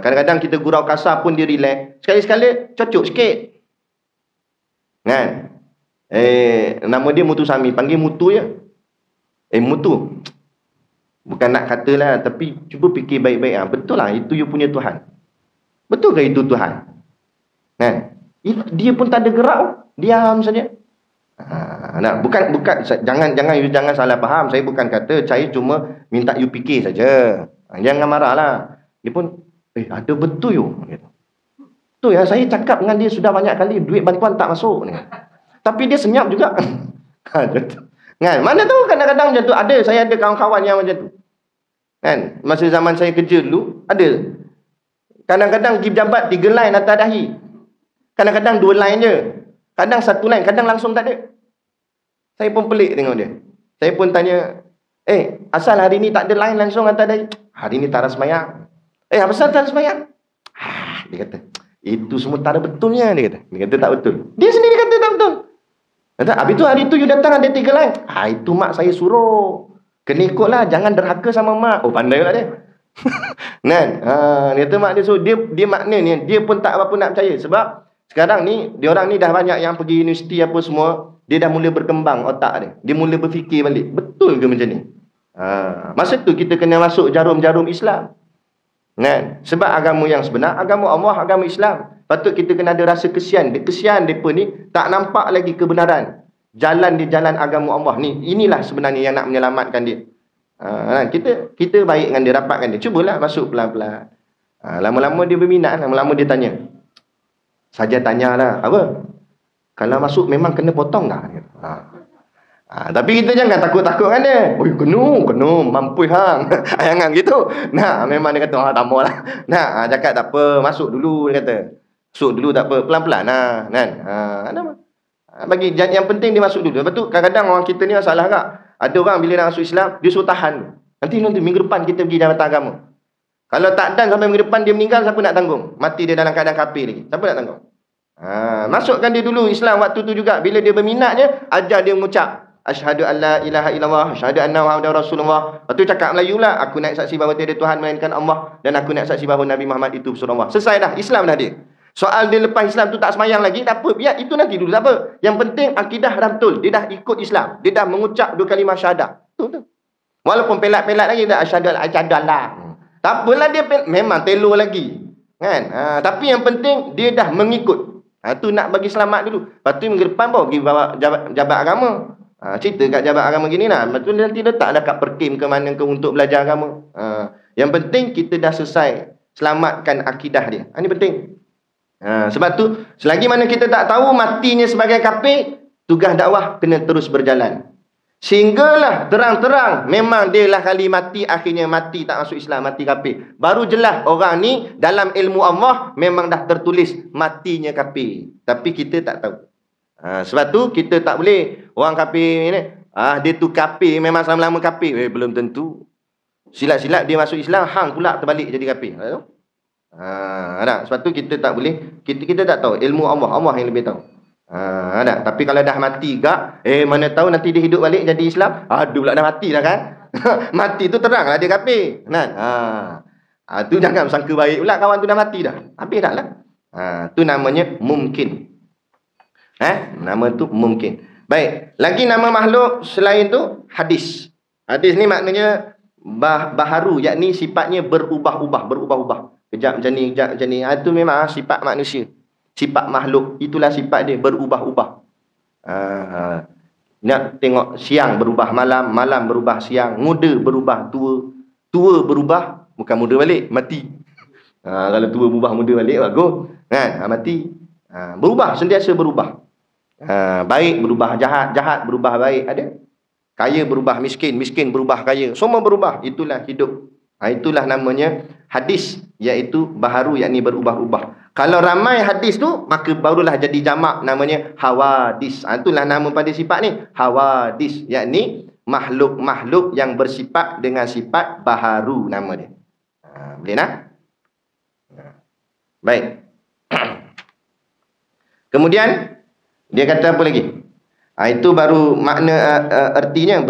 Kadang-kadang kita gurau kasar pun dia relax. Sekali-sekala cocok sikit. Kan? Nama dia Mutusami, panggil Mutu je. Mutu. Bukan nak katalah, tapi cuba fikir baik-baik. Betul lah, itu you punya Tuhan. Betul ke itu Tuhan? Kan? Dia pun tak ada gerak, diam saja. Bukan jangan salah faham. Saya bukan kata, saya cuma minta you fikir saja. Jangan marahlah. Dia pun ada betul you. Tu ya, saya cakap dengan dia sudah banyak kali, duit bantuan tak masuk ni. Tapi dia senyap juga. Kan? Mana tahu kadang-kadang macam tu. Saya ada kawan-kawan yang macam tu. Kan? Masa zaman saya kerja dulu, ada. Kadang-kadang pergi pejabat 3 line atas dahi. Kadang-kadang 2 line je. Kadang 1 line, kadang langsung tak ada. Saya pun pelik tengok dia. Saya pun tanya, asal hari ni tak ada line langsung atas dahi? Hari ni tak ada semayang. Apa pasal tak ada semayang? Dia kata, itu semua tak ada betulnya, dia kata. Dia kata tak betul. Dia sendiri kata tak betul. Kata, habis tu hari tu you datang ada 3 line. Itu mak saya suruh. Kena ikutlah, jangan derhaka sama mak. Pandai lah dia. Kan? Dia kata mak dia suruh. Dia maknanya, dia pun tak apa-apa nak percaya. Sebab sekarang ni, diorang ni dah banyak yang pergi universiti apa semua. Dia dah mula berkembang otak dia. Dia mula berfikir balik. Betul ke macam ni? Masa tu kita kena masuk jarum-jarum Islam. Kan? Sebab agama yang sebenar, agama Allah, agama Islam. Patut kita kena ada rasa kesian. Kesian mereka ni tak nampak lagi kebenaran. Jalan di jalan agama Allah ni. Inilah sebenarnya yang nak menyelamatkan dia. Kita baik dengan dia, rapatkan dia. Cubalah masuk pelan-pelan. Lama-lama dia berminat, lama-lama dia tanya. Saja tanyalah, apa? Kalau masuk memang kena potong tak? Tapi kita jangan takut-takut kan dia. Oh, kena, mampu hang. Jangan gitu. Memang dia kata, tak maulah. Cakap tak apa, masuk dulu dia kata. Masuk dulu tak apa, pelan-pelan kan. Bagi yang penting dia masuk dulu. Lepas tu kadang-kadang orang kita ni masalah tak? Ada orang bila nak masuk Islam, dia suruh tahan. Nanti minggu depan kita pergi jabatan agama. Kalau tak dan sampai minggu depan dia meninggal, siapa nak tanggung? Mati dia dalam keadaan kafir lagi. Siapa nak tanggung? Masukkan dia dulu Islam waktu tu juga. Bila dia berminatnya, ajar dia mengucap asyhadu an la ilaha illallah, asyhadu anna Muhammadar Rasulullah. Lepas tu cakap Melayu lah, aku nak saksi bahawa tiada Tuhan melainkan Allah, dan aku nak saksi bahawa Nabi Muhammad itu Rasulullah. Selesai dah, Islam dah dia. Soal dia lepas Islam tu tak semayang lagi, tak apa, biar itu nanti dulu, tak apa. Yang penting akidah dah betul, dia dah ikut Islam, dia dah mengucap 2 kalimah syahadah. Betul. Walaupun pelat-pelat lagi dah asyhadu Allah. Tak apalah dia memang telur lagi. Kan? Tapi yang penting dia dah mengikut. Tu nak bagi selamat dulu. Lepas tu minggu depan bawa pergi bawa jabat agama. Cerita kat jabat agama gini lah. Lepas tu nanti letak dah kat perkim ke mana ke untuk belajar agama. Yang penting kita dah selesai selamatkan akidah dia. Ini penting. Sebab tu selagi mana kita tak tahu matinya sebagai kafir, tugas dakwah kena terus berjalan. Sehinggalah terang-terang memang dia lah kali mati, akhirnya mati tak masuk Islam, mati kafir. Baru jelas orang ni dalam ilmu Allah memang dah tertulis matinya kafir. Tapi kita tak tahu. Sebab tu kita tak boleh orang kafir ni, dia tu kafir memang selama-lama kafir. Belum tentu. Silat-silat dia masuk Islam, hang pula terbalik jadi kafir. Sebab tu kita tak boleh, kita tak tahu ilmu Allah, Allah yang lebih tahu. Tapi kalau dah mati gak, mana tahu nanti dia hidup balik jadi Islam. Aduh pula dah mati dah kan. Mati tu terang lah dia kafir kan. Tu jangan sangka baik pula kawan tu dah mati dah. Habis dah lah. Tu namanya mungkin. Nama tu mungkin. Baik, lagi nama makhluk selain tu hadis. Hadis ni maknanya baharu, yakni sifatnya berubah-ubah. Kejap macam ni, kejap macam ni. Itu memang sifat manusia. Sifat makhluk, itulah sifat dia, berubah-ubah. Nak tengok siang berubah malam, malam berubah siang, muda berubah tua, tua berubah, bukan muda balik, mati. Kalau tua berubah muda balik, bagus kan? Mati. Berubah, sentiasa berubah. Baik berubah jahat, jahat berubah baik. Ada. Kaya berubah miskin, miskin berubah kaya. Semua berubah, itulah hidup. Itulah namanya hadis, iaitu baharu, yakni berubah-ubah. Kalau ramai hadis tu, maka barulah jadi jamak, namanya hawadis. Itulah nama pada sifat ni, hawadis, yakni makhluk-makhluk yang bersifat dengan sifat baharu, nama dia. Boleh nak? Baik. Kemudian dia kata apa lagi? Itu baru makna artinya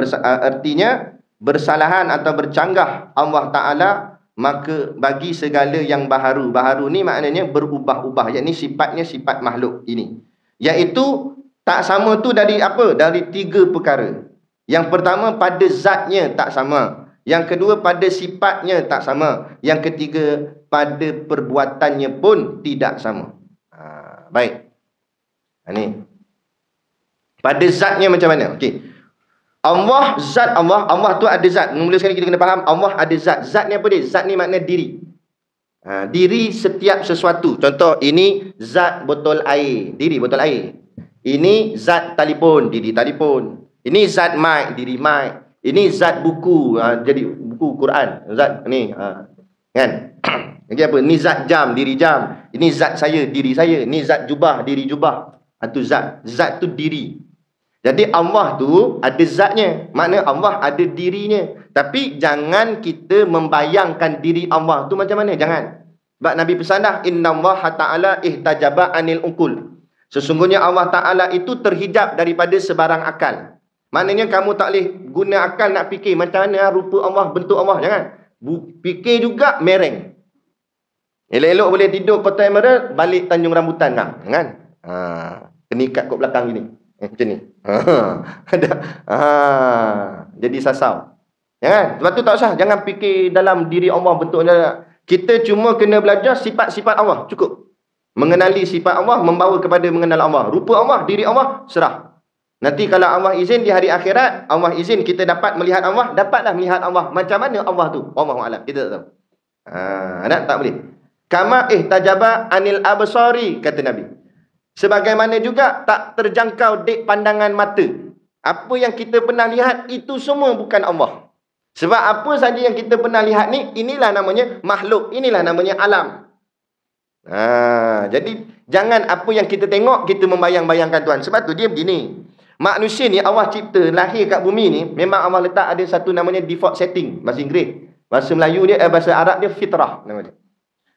bersalahan atau bercanggah Allah Ta'ala, maka bagi segala yang baharu. Baharu ni maknanya berubah-ubah, yakni sifatnya sifat makhluk ini. Iaitu tak sama tu dari apa? Dari 3 perkara. Yang pertama pada zatnya tak sama. Yang kedua pada sifatnya tak sama. Yang ketiga pada perbuatannya pun tidak sama. Baik. Ni. Pada zatnya macam mana? Okey. Allah, zat Allah. Allah tu ada zat. Mula sekali kita kena faham, Allah ada zat. Zat ni apa dia? Zat ni makna diri. Diri setiap sesuatu. Contoh, ini zat botol air. Diri botol air. Ini zat telefon. Diri telefon. Ini zat mic. Diri mic. Ini zat buku. Jadi buku Quran. Zat ni. Kan? Lagi apa? Ini zat jam. Diri jam. Ini zat saya. Diri saya. Ini zat jubah. Diri jubah. Itu zat. Zat tu diri. Jadi Allah tu ada zatnya. Makna Allah ada dirinya. Tapi jangan kita membayangkan diri Allah tu macam mana. Jangan. Sebab Nabi pesan dah, Inna Allah Ta'ala ihtajaba anil ukul. Sesungguhnya Allah Ta'ala itu terhijab daripada sebarang akal. Maknanya kamu tak boleh guna akal nak fikir macam mana rupa Allah, bentuk Allah. Jangan. Fikir juga mereng. Elok-elok boleh tidur Kota Emerald, balik Tanjung Rambutan. Kan? Kena ikat kat belakang gini. Macam ni. Jadi sasau. Jangan. Sebab tu tak usah. Jangan fikir dalam diri Allah bentuknya. Kita cuma kena belajar sifat-sifat Allah. Cukup. Mengenali sifat Allah, membawa kepada mengenal Allah. Rupa Allah, diri Allah, serah. Nanti kalau Allah izin di hari akhirat, Allah izin kita dapat melihat Allah, dapatlah melihat Allah. Macam mana Allah tu? Wallahu a'lam. Kita tak tahu. Tak boleh. Kama ihtajaba anil absari, kata Nabi. Sebagaimana juga tak terjangkau dek pandangan mata. Apa yang kita pernah lihat itu semua bukan Allah. Sebab apa saja yang kita pernah lihat ni, inilah namanya makhluk, inilah namanya alam. Jadi jangan apa yang kita tengok kita membayang-bayangkan Tuhan. Sebab tu dia begini. Manusia ni Allah cipta lahir kat bumi ni, memang Allah letak ada satu namanya default setting, bahasa Inggeris. Bahasa Melayu dia bahasa Arab dia fitrah nama dia.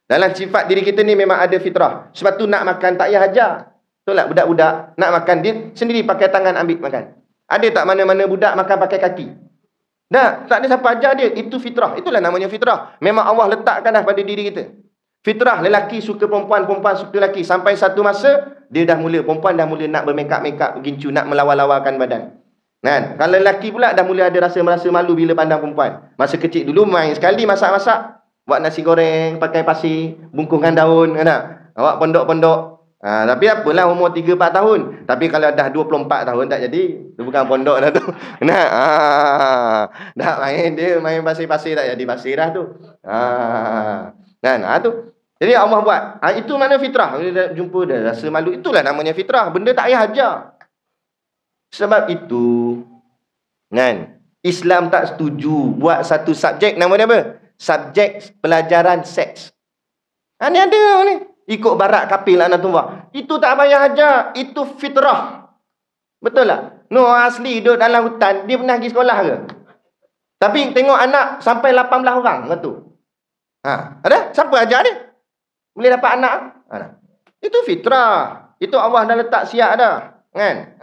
Dalam sifat diri kita ni memang ada fitrah. Sebab tu nak makan tak payah ajar. Betul tak? Budak-budak nak makan dia sendiri pakai tangan ambil makan. Ada tak mana-mana budak makan pakai kaki? Tak ada siapa ajar dia. Itu fitrah. Itulah namanya fitrah. Memang Allah letakkan dah pada diri kita. Fitrah, lelaki suka perempuan, perempuan suka lelaki. Sampai satu masa, perempuan dah mula nak bermakeup-makeup, gincu, nak melawar-lawarkan badan. Kan? Kalau lelaki pula dah mula ada merasa malu bila pandang perempuan. Masa kecil dulu main sekali masak-masak. Buat nasi goreng, pakai pasir, bungkuskan daun. Kan? Awak pondok-pondok. Tapi apalah umur 3-4 tahun. Tapi kalau dah 24 tahun tak jadi. Itu bukan pondok dah tu. Dah main pasir-pasir tak jadi pasir dah tu. Kan? Tu. Jadi Allah buat. Itu mana fitrah. Bila dah jumpa dah rasa malu. Itulah namanya fitrah. Benda tak payah ajar. Sebab itu kan, Islam tak setuju buat satu subjek nama dia apa? Subjek pelajaran seks. Ni ada ni. Ikut barat kapil anak tua. Itu tak payah ajar. Itu fitrah. Betul tak? No, asli duduk dalam hutan. Dia pernah pergi sekolah ke? Tapi tengok anak sampai 18 orang. Betul. Ada? Siapa ajar dia? Boleh dapat anak? Itu fitrah. Itu Allah dah letak siap dah. Kan?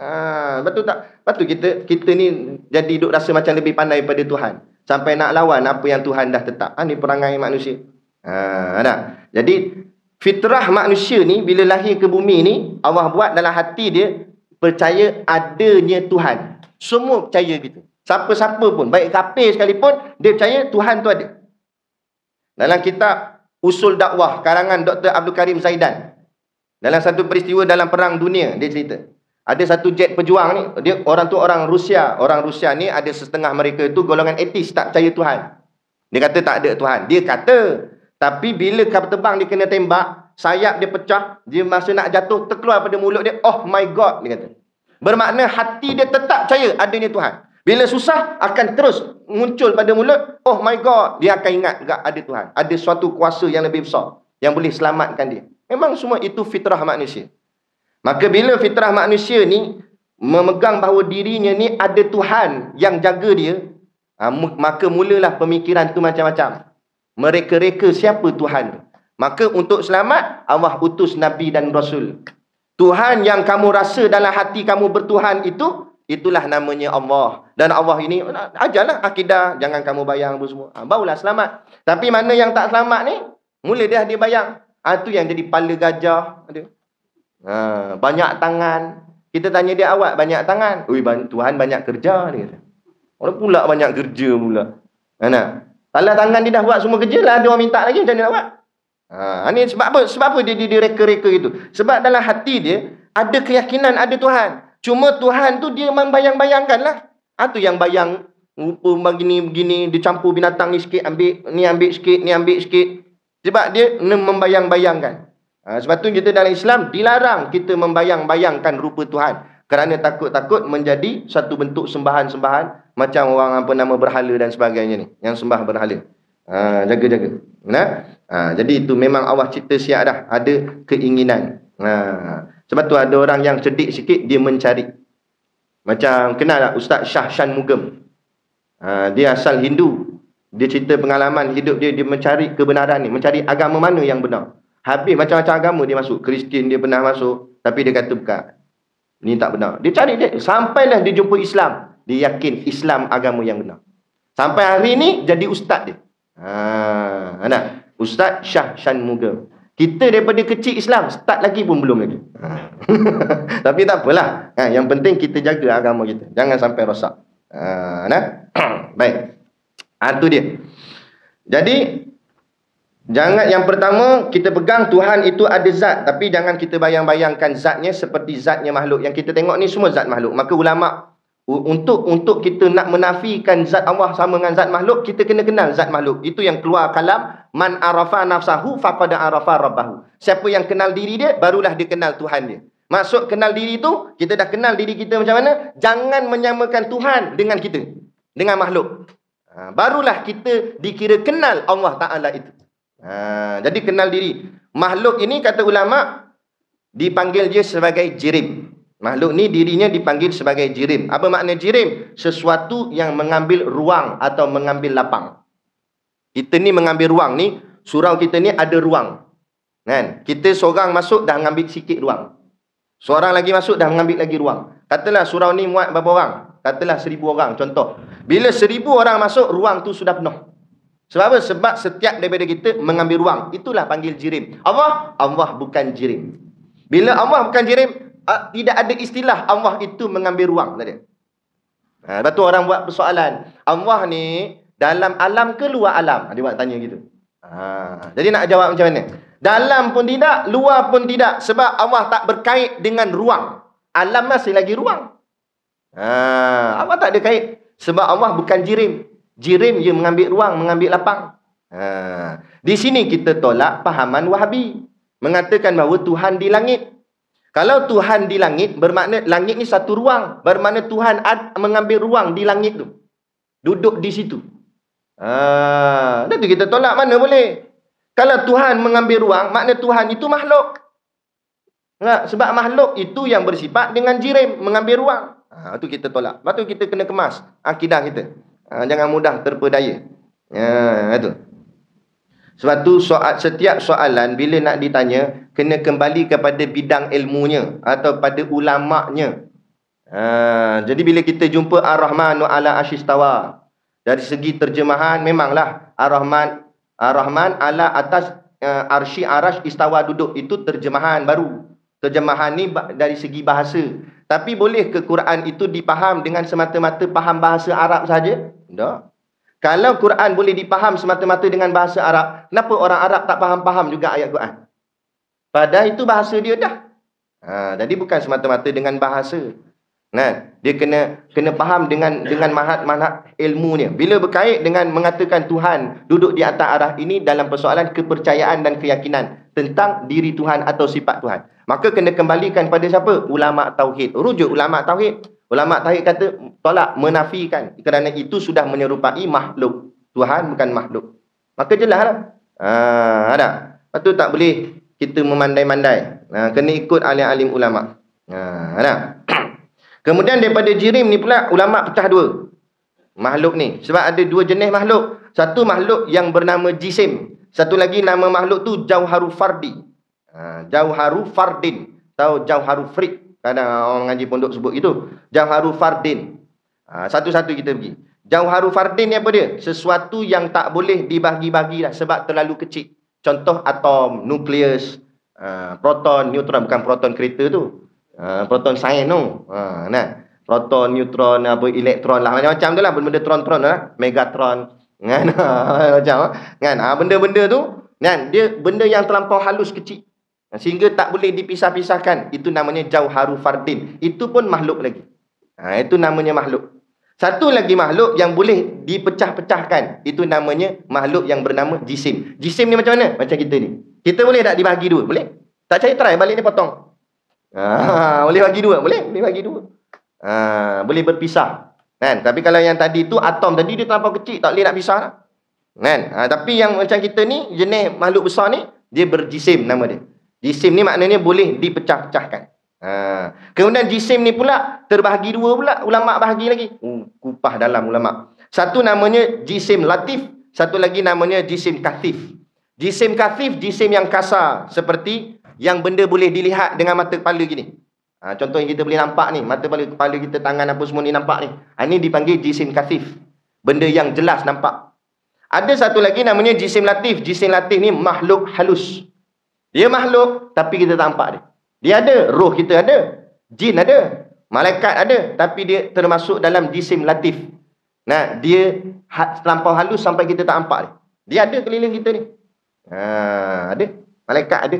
Betul tak? Lepas tu kita ni jadi duk rasa macam lebih pandai pada Tuhan. Sampai nak lawan apa yang Tuhan dah tetap. Ni perangai manusia. Jadi fitrah manusia ni bila lahir ke bumi ni, Allah buat dalam hati dia percaya adanya Tuhan. Semua percaya gitu. Siapa-siapa pun, baik kafir sekalipun, dia percaya Tuhan tu ada. Dalam kitab Usul Dakwah karangan Dr. Abdul Karim Zaidan, dalam satu peristiwa dalam perang dunia, dia cerita ada satu jet pejuang ni, dia orang Rusia. Orang Rusia ni ada setengah mereka tu golongan ateis, tak percaya Tuhan. Dia kata tak ada Tuhan. Dia kata, tapi bila kapal terbang dia kena tembak, sayap dia pecah, dia masa nak jatuh terkeluar pada mulut dia, oh my God, dia kata. Bermakna hati dia tetap percaya adanya Tuhan. Bila susah akan terus muncul pada mulut, oh my God, dia akan ingat juga ada Tuhan. Ada suatu kuasa yang lebih besar yang boleh selamatkan dia. Memang semua itu fitrah manusia. Maka bila fitrah manusia ni memegang bahawa dirinya ni ada Tuhan yang jaga dia, maka mulalah pemikiran tu macam-macam. Mereka-reka siapa Tuhan tu. Maka untuk selamat, Allah utus Nabi dan Rasul. Tuhan yang kamu rasa dalam hati kamu bertuhan itu, itulah namanya Allah. Dan Allah ini, ajarlah akidah, jangan kamu bayang apa semua. Barulah selamat. Tapi mana yang tak selamat ni, mula dia bayang. Itu yang jadi kepala gajah. Ada. Banyak tangan. Kita tanya dia, awak banyak tangan? Ui, Tuhan banyak kerja, dia kata. Orang pula banyak kerja pula. Kalau tangan dia dah buat semua kerja lah, dia orang minta lagi, macam mana nak buat? Ni sebab apa? Sebab apa dia reka-reka itu? Sebab dalam hati dia ada keyakinan ada Tuhan. Cuma Tuhan tu dia membayang-bayangkan lah. Itu yang bayang rupa begini-begini, dia campur binatang ni sikit, ambil sikit, ni ambil sikit. Sebab dia membayang-bayangkan. Sebab tu kita dalam Islam dilarang kita membayang-bayangkan rupa Tuhan. Kerana takut-takut menjadi satu bentuk sembahan-sembahan. Macam orang apa nama berhala dan sebagainya ni. Yang sembah berhala. Jaga-jaga. Jadi itu memang Allah cipta siap dah. Ada keinginan. Sebab tu ada orang yang cerdik sikit, dia mencari. Macam kenal tak Ustaz Shah Shan Mugam. Dia asal Hindu. Dia cerita pengalaman hidup dia. Dia mencari kebenaran ni. Mencari agama mana yang benar. Habis macam-macam agama dia masuk. Kristian dia pernah masuk. Tapi dia kata bukan. Ni tak benar. Dia cari dia. Sampailah dia jumpa Islam. Dia yakin Islam agama yang benar. Sampai hari ni jadi ustaz dia. Ustaz Shah Shan Mugam. Kita daripada kecil Islam, start lagi pun belum lagi. Tapi tak apalah. Yang penting kita jaga agama kita. Jangan sampai rosak. Baik. Itu dia. Jadi jangan, yang pertama kita pegang Tuhan itu ada zat, tapi jangan kita bayang-bayangkan zatnya seperti zatnya makhluk. Yang kita tengok ni semua zat makhluk. Maka ulama untuk kita nak menafikan zat Allah sama dengan zat makhluk, kita kena kenal zat makhluk. Itu yang keluar kalam man arafa nafsahu faqad arafa rabbahu. Siapa yang kenal diri dia, barulah dia kenal Tuhan dia. Maksud kenal diri tu, kita dah kenal diri kita macam mana, jangan menyamakan Tuhan dengan kita, dengan makhluk. Barulah kita dikira kenal Allah Ta'ala itu. Jadi kenal diri. Makhluk ini kata ulama dipanggil dia sebagai jirim. Makhluk ni dirinya dipanggil sebagai jirim. Apa makna jirim? Sesuatu yang mengambil ruang atau mengambil lapang. Kita ni mengambil ruang ni, surau kita ni ada ruang. Kan? Kita seorang masuk dah mengambil sikit ruang. Seorang lagi masuk dah mengambil lagi ruang. Katalah surau ni muat berapa orang? Katalah 1000 orang contoh. Bila 1000 orang masuk, ruang tu sudah penuh. Sebab apa? Sebab setiap daripada kita mengambil ruang. Itulah panggil jirim. Allah bukan jirim. Bila Allah bukan jirim, tidak ada istilah Allah itu mengambil ruang. Tak ada. Lepas tu orang buat persoalan, Allah ni dalam alam ke luar alam? Dia buat tanya gitu. Jadi nak jawab macam mana? Dalam pun tidak, luar pun tidak. Sebab Allah tak berkait dengan ruang. Alam masih lagi ruang. Allah tak ada kait. Sebab Allah bukan jirim. Jirim dia mengambil ruang, mengambil lapang. Di sini kita tolak pahaman Wahabi. Mengatakan bahawa Tuhan di langit. Kalau Tuhan di langit, bermakna langit ni satu ruang. Bermakna Tuhan mengambil ruang di langit tu. Duduk di situ. Itu kita tolak, mana boleh. Kalau Tuhan mengambil ruang, makna Tuhan itu makhluk. Sebab makhluk itu yang bersifat dengan jirim, mengambil ruang. Itu kita tolak. Lepas tu kita kena kemas akidah kita. Jangan mudah terpedaya. Itu. Sebab tu setiap soalan bila nak ditanya, kena kembali kepada bidang ilmunya atau pada ulama'nya. Jadi bila kita jumpa Ar-Rahmanu ala asyistawa, dari segi terjemahan memanglah Ar-Rahman ala atas arsy arash istawa duduk. Itu terjemahan baru. Terjemahan ni dari segi bahasa. Tapi boleh ke Quran itu dipaham dengan semata-mata faham bahasa Arab saja? Tak. Kalau Quran boleh dipaham semata-mata dengan bahasa Arab, kenapa orang Arab tak faham-faham juga ayat Quran? Padahal itu bahasa dia dah. Jadi bukan semata-mata dengan bahasa. Dia kena faham dengan manhaj ilmunya. Bila berkait dengan mengatakan Tuhan duduk di atas arah ini dalam persoalan kepercayaan dan keyakinan tentang diri Tuhan atau sifat Tuhan, maka kena kembalikan pada siapa? Ulama tauhid. Rujuk ulama tauhid. Ulama tauhid kata tolak, menafikan, kerana itu sudah menyerupai makhluk. Tuhan bukan makhluk. Maka jelaslah. Ada. Lepas tu tak boleh kita memandai-mandai. Kena ikut alim-alim ulama. Ada. Kemudian daripada jirim ni pula ulama pecah dua. Makhluk ni. Sebab ada dua jenis makhluk. Satu makhluk yang bernama jisim. Satu lagi nama makhluk tu jauharu fardi. Jauharu fardin. Tahu jauharu frid. Kadang orang mengaji pondok sebut itu. Jauharu fardin. Satu-satu kita pergi. Jauharu fardin ni apa dia? Sesuatu yang tak boleh dibahagi-bahagi dah sebab terlalu kecil. Contoh atom, nukleus, proton, neutron. Bukan proton kereta tu. Proton sains tu. Proton, neutron, elektron lah. Macam-macam tu lah. Benda-benda tron-tron lah. Megatron. Macam benda-benda tu. Dia benda yang terlampau halus kecil. Sehingga tak boleh dipisah-pisahkan. Itu namanya jauharu fardin. Itu pun makhluk lagi. Itu namanya makhluk. Satu lagi makhluk yang boleh dipecah-pecahkan. Itu namanya makhluk yang bernama jisim. Jisim ni macam mana? Macam kita ni. Kita boleh tak dibahagi dua? Boleh? Tak percaya try balik ni potong. Boleh bagi dua? Boleh? Boleh bagi dua. Boleh berpisah. Tapi kalau yang tadi tu atom tadi dia terlampau kecil. Tak boleh nak pisah lah. Tapi yang macam kita ni, jenis makhluk besar ni, dia berjisim nama dia. Jisim ni maknanya boleh dipecah-pecahkan. Kemudian jisim ni pula terbahagi dua pula. Ulama' bahagi lagi. Kupah dalam ulama'. Satu namanya jisim latif. Satu lagi namanya jisim kathif. Jisim kathif, jisim yang kasar. Seperti yang benda boleh dilihat dengan mata kepala gini. Contoh yang kita boleh nampak ni. Mata kepala kita, tangan apa semua ni nampak ni. Ini dipanggil jisim kathif. Benda yang jelas nampak. Ada satu lagi namanya jisim latif. Jisim latif ni makhluk halus. Dia makhluk tapi kita tak nampak dia. Dia ada, roh kita ada, jin ada, malaikat ada, tapi dia termasuk dalam jisim latif. Nah, dia terlampau halus sampai kita tak nampak dia. Dia ada keliling kita ni. Ada. Malaikat ada.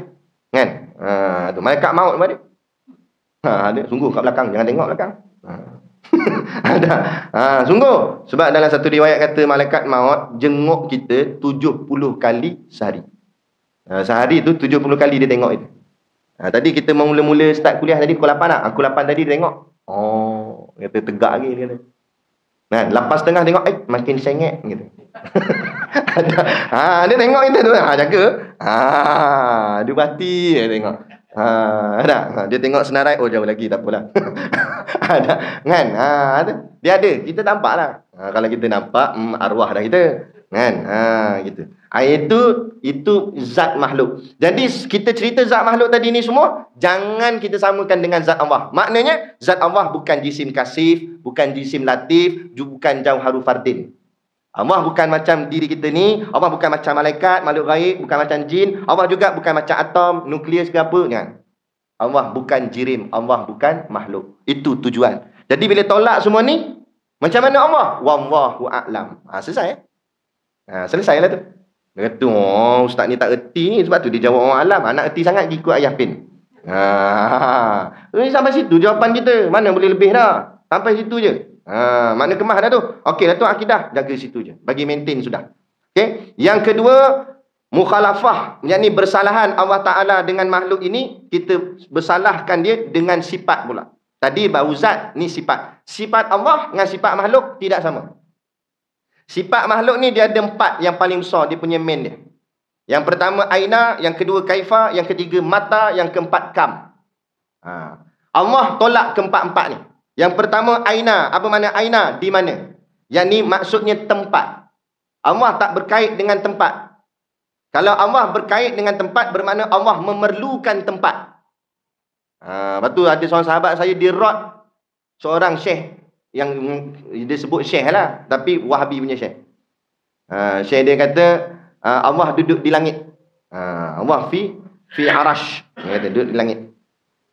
Kan? Tu malaikat maut pun ada. Ada. Sungguh kat belakang, jangan tengok belakang. Ada. Sungguh. Sebab dalam satu riwayat kata malaikat maut jenguk kita 70 kali sehari. Sehari tu 70 kali dia tengok itu. Tadi kita mula-mula start kuliah tadi pukul 8 tak? Pukul 8 tadi dia tengok. Oh, kata tegak lagi dia kata. Nah, 8.30 tengok, makin sengit gitu. Dia tengok kita tu, jaga. Dia berhati dia tengok. Dia tengok senarai, oh jauh lagi, tak apalah. Kan? Dia ada, kita nampak lah. Kalau kita nampak, arwah dah kita. Kan? Gitu. Itu zat makhluk. Jadi kita cerita zat makhluk tadi ni semua, jangan kita samakan dengan zat Allah. Maknanya zat Allah bukan jisim kasif, bukan jisim latif, bukan jauharu fardin. Allah bukan macam diri kita ni, Allah bukan macam malaikat, makhluk gaib, bukan macam jin, Allah juga bukan macam atom, nukleus ke apa. Kan? Allah bukan jirim, Allah bukan makhluk. Itu tujuan. Jadi bila tolak semua ni, macam mana Allah? Wallahu a'lam. Selesai. Selesailah tu. Dia kata, ustaz ni tak erti ni, sebab tu dia jawab orang alam. Nak erti sangat ikut ayah pin. Sampai situ jawapan kita. Mana boleh lebih dah. Sampai situ je. Makna kemah dah tu. Okey, dah tu akidah. Jaga situ je. Bagi maintain sudah. Okey. Yang kedua, mukhalafah. Yang ni bersalahan Allah Ta'ala dengan makhluk ini, kita bersalahkan dia dengan sifat pula. Tadi baru zat, ni sifat. Sifat Allah dengan sifat makhluk tidak sama. Sifat makhluk ni dia ada 4 yang paling besar, dia punya main dia. Yang pertama aina, yang kedua kaifa, yang ketiga mata, yang keempat kam. Allah tolak keempat-empat ni. Yang pertama aina, apa makna aina? Di mana? Yang ni maksudnya tempat. Allah tak berkait dengan tempat. Kalau Allah berkait dengan tempat, bermakna Allah memerlukan tempat. Lepas tu ada seorang sahabat saya, dia rot seorang syekh yang dia sebut syekh lah, tapi Wahabi punya syekh. Syekh dia kata Allah duduk di langit. Allah fi arash. Dia kata duduk di langit.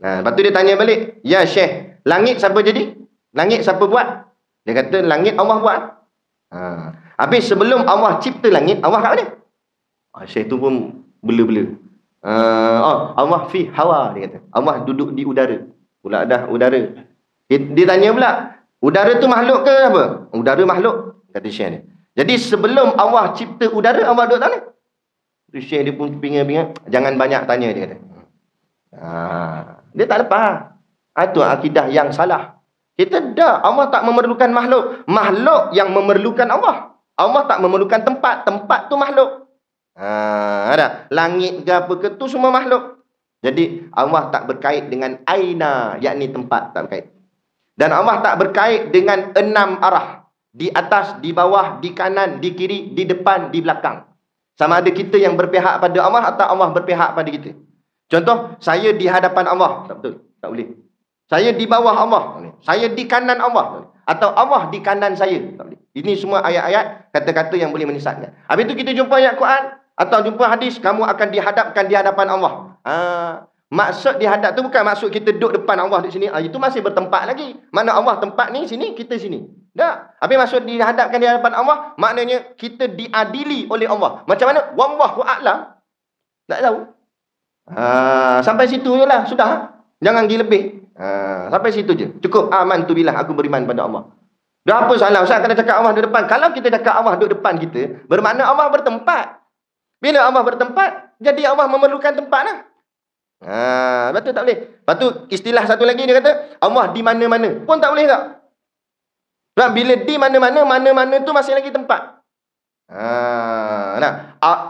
Lepas tu dia tanya balik, ya syekh, langit siapa jadi? Langit siapa buat? Dia kata langit Allah buat. Habis sebelum Allah cipta langit, Allah kat mana? Syekh tu pun bela-bela. Allah fi hawa, dia kata. Allah duduk di udara. Pula dah udara. Dia tanya pula, udara tu makhluk ke apa? Udara makhluk, kata Syekh ni. Jadi sebelum Allah cipta udara, Allah duduk sana. Syekh dia pun pinga-pinga, jangan banyak tanya, dia kata. Dia tak lepas. Itu akidah yang salah. Kita dah, Allah tak memerlukan makhluk. Makhluk yang memerlukan Allah. Allah tak memerlukan tempat. Tempat tu makhluk. Ada langit ke apa ke tu semua makhluk. Jadi Allah tak berkait dengan aina, yakni tempat, tak berkait. Dan Allah tak berkait dengan 6 arah. Di atas, di bawah, di kanan, di kiri, di depan, di belakang. Sama ada kita yang berpihak pada Allah atau Allah berpihak pada kita. Contoh, saya di hadapan Allah. Tak betul, tak boleh. Saya di bawah Allah. Saya di kanan Allah. Atau Allah di kanan saya. Tak boleh. Ini semua ayat-ayat, kata-kata yang boleh menyesatkan. Habis itu kita jumpa ayat Quran atau jumpa hadis, kamu akan dihadapkan di hadapan Allah. Maksud dihadap tu bukan maksud kita duduk depan Allah di sini. Itu masih bertempat lagi. Mana Allah tempat ni, sini, kita sini. Tak. Habis maksud dihadapkan di hadapan Allah, maknanya kita diadili oleh Allah. Macam mana? Wallahu a'lam. Tak tahu. Sampai situ je lah. Sudah. Jangan pergi lebih. Sampai situ je. Cukup. Amantu billah. Aku beriman pada Allah. Dah apa salah? Ustaz kena cakap Allah duduk depan. Kalau kita cakap Allah duduk depan kita, bermakna Allah bertempat. Bila Allah bertempat, jadi Allah memerlukan tempat lah. Betul tak boleh. Lepas tu istilah satu lagi dia kata Allah di mana-mana. Pun tak boleh tak? Sebab bila di mana-mana, mana-mana tu masih lagi tempat.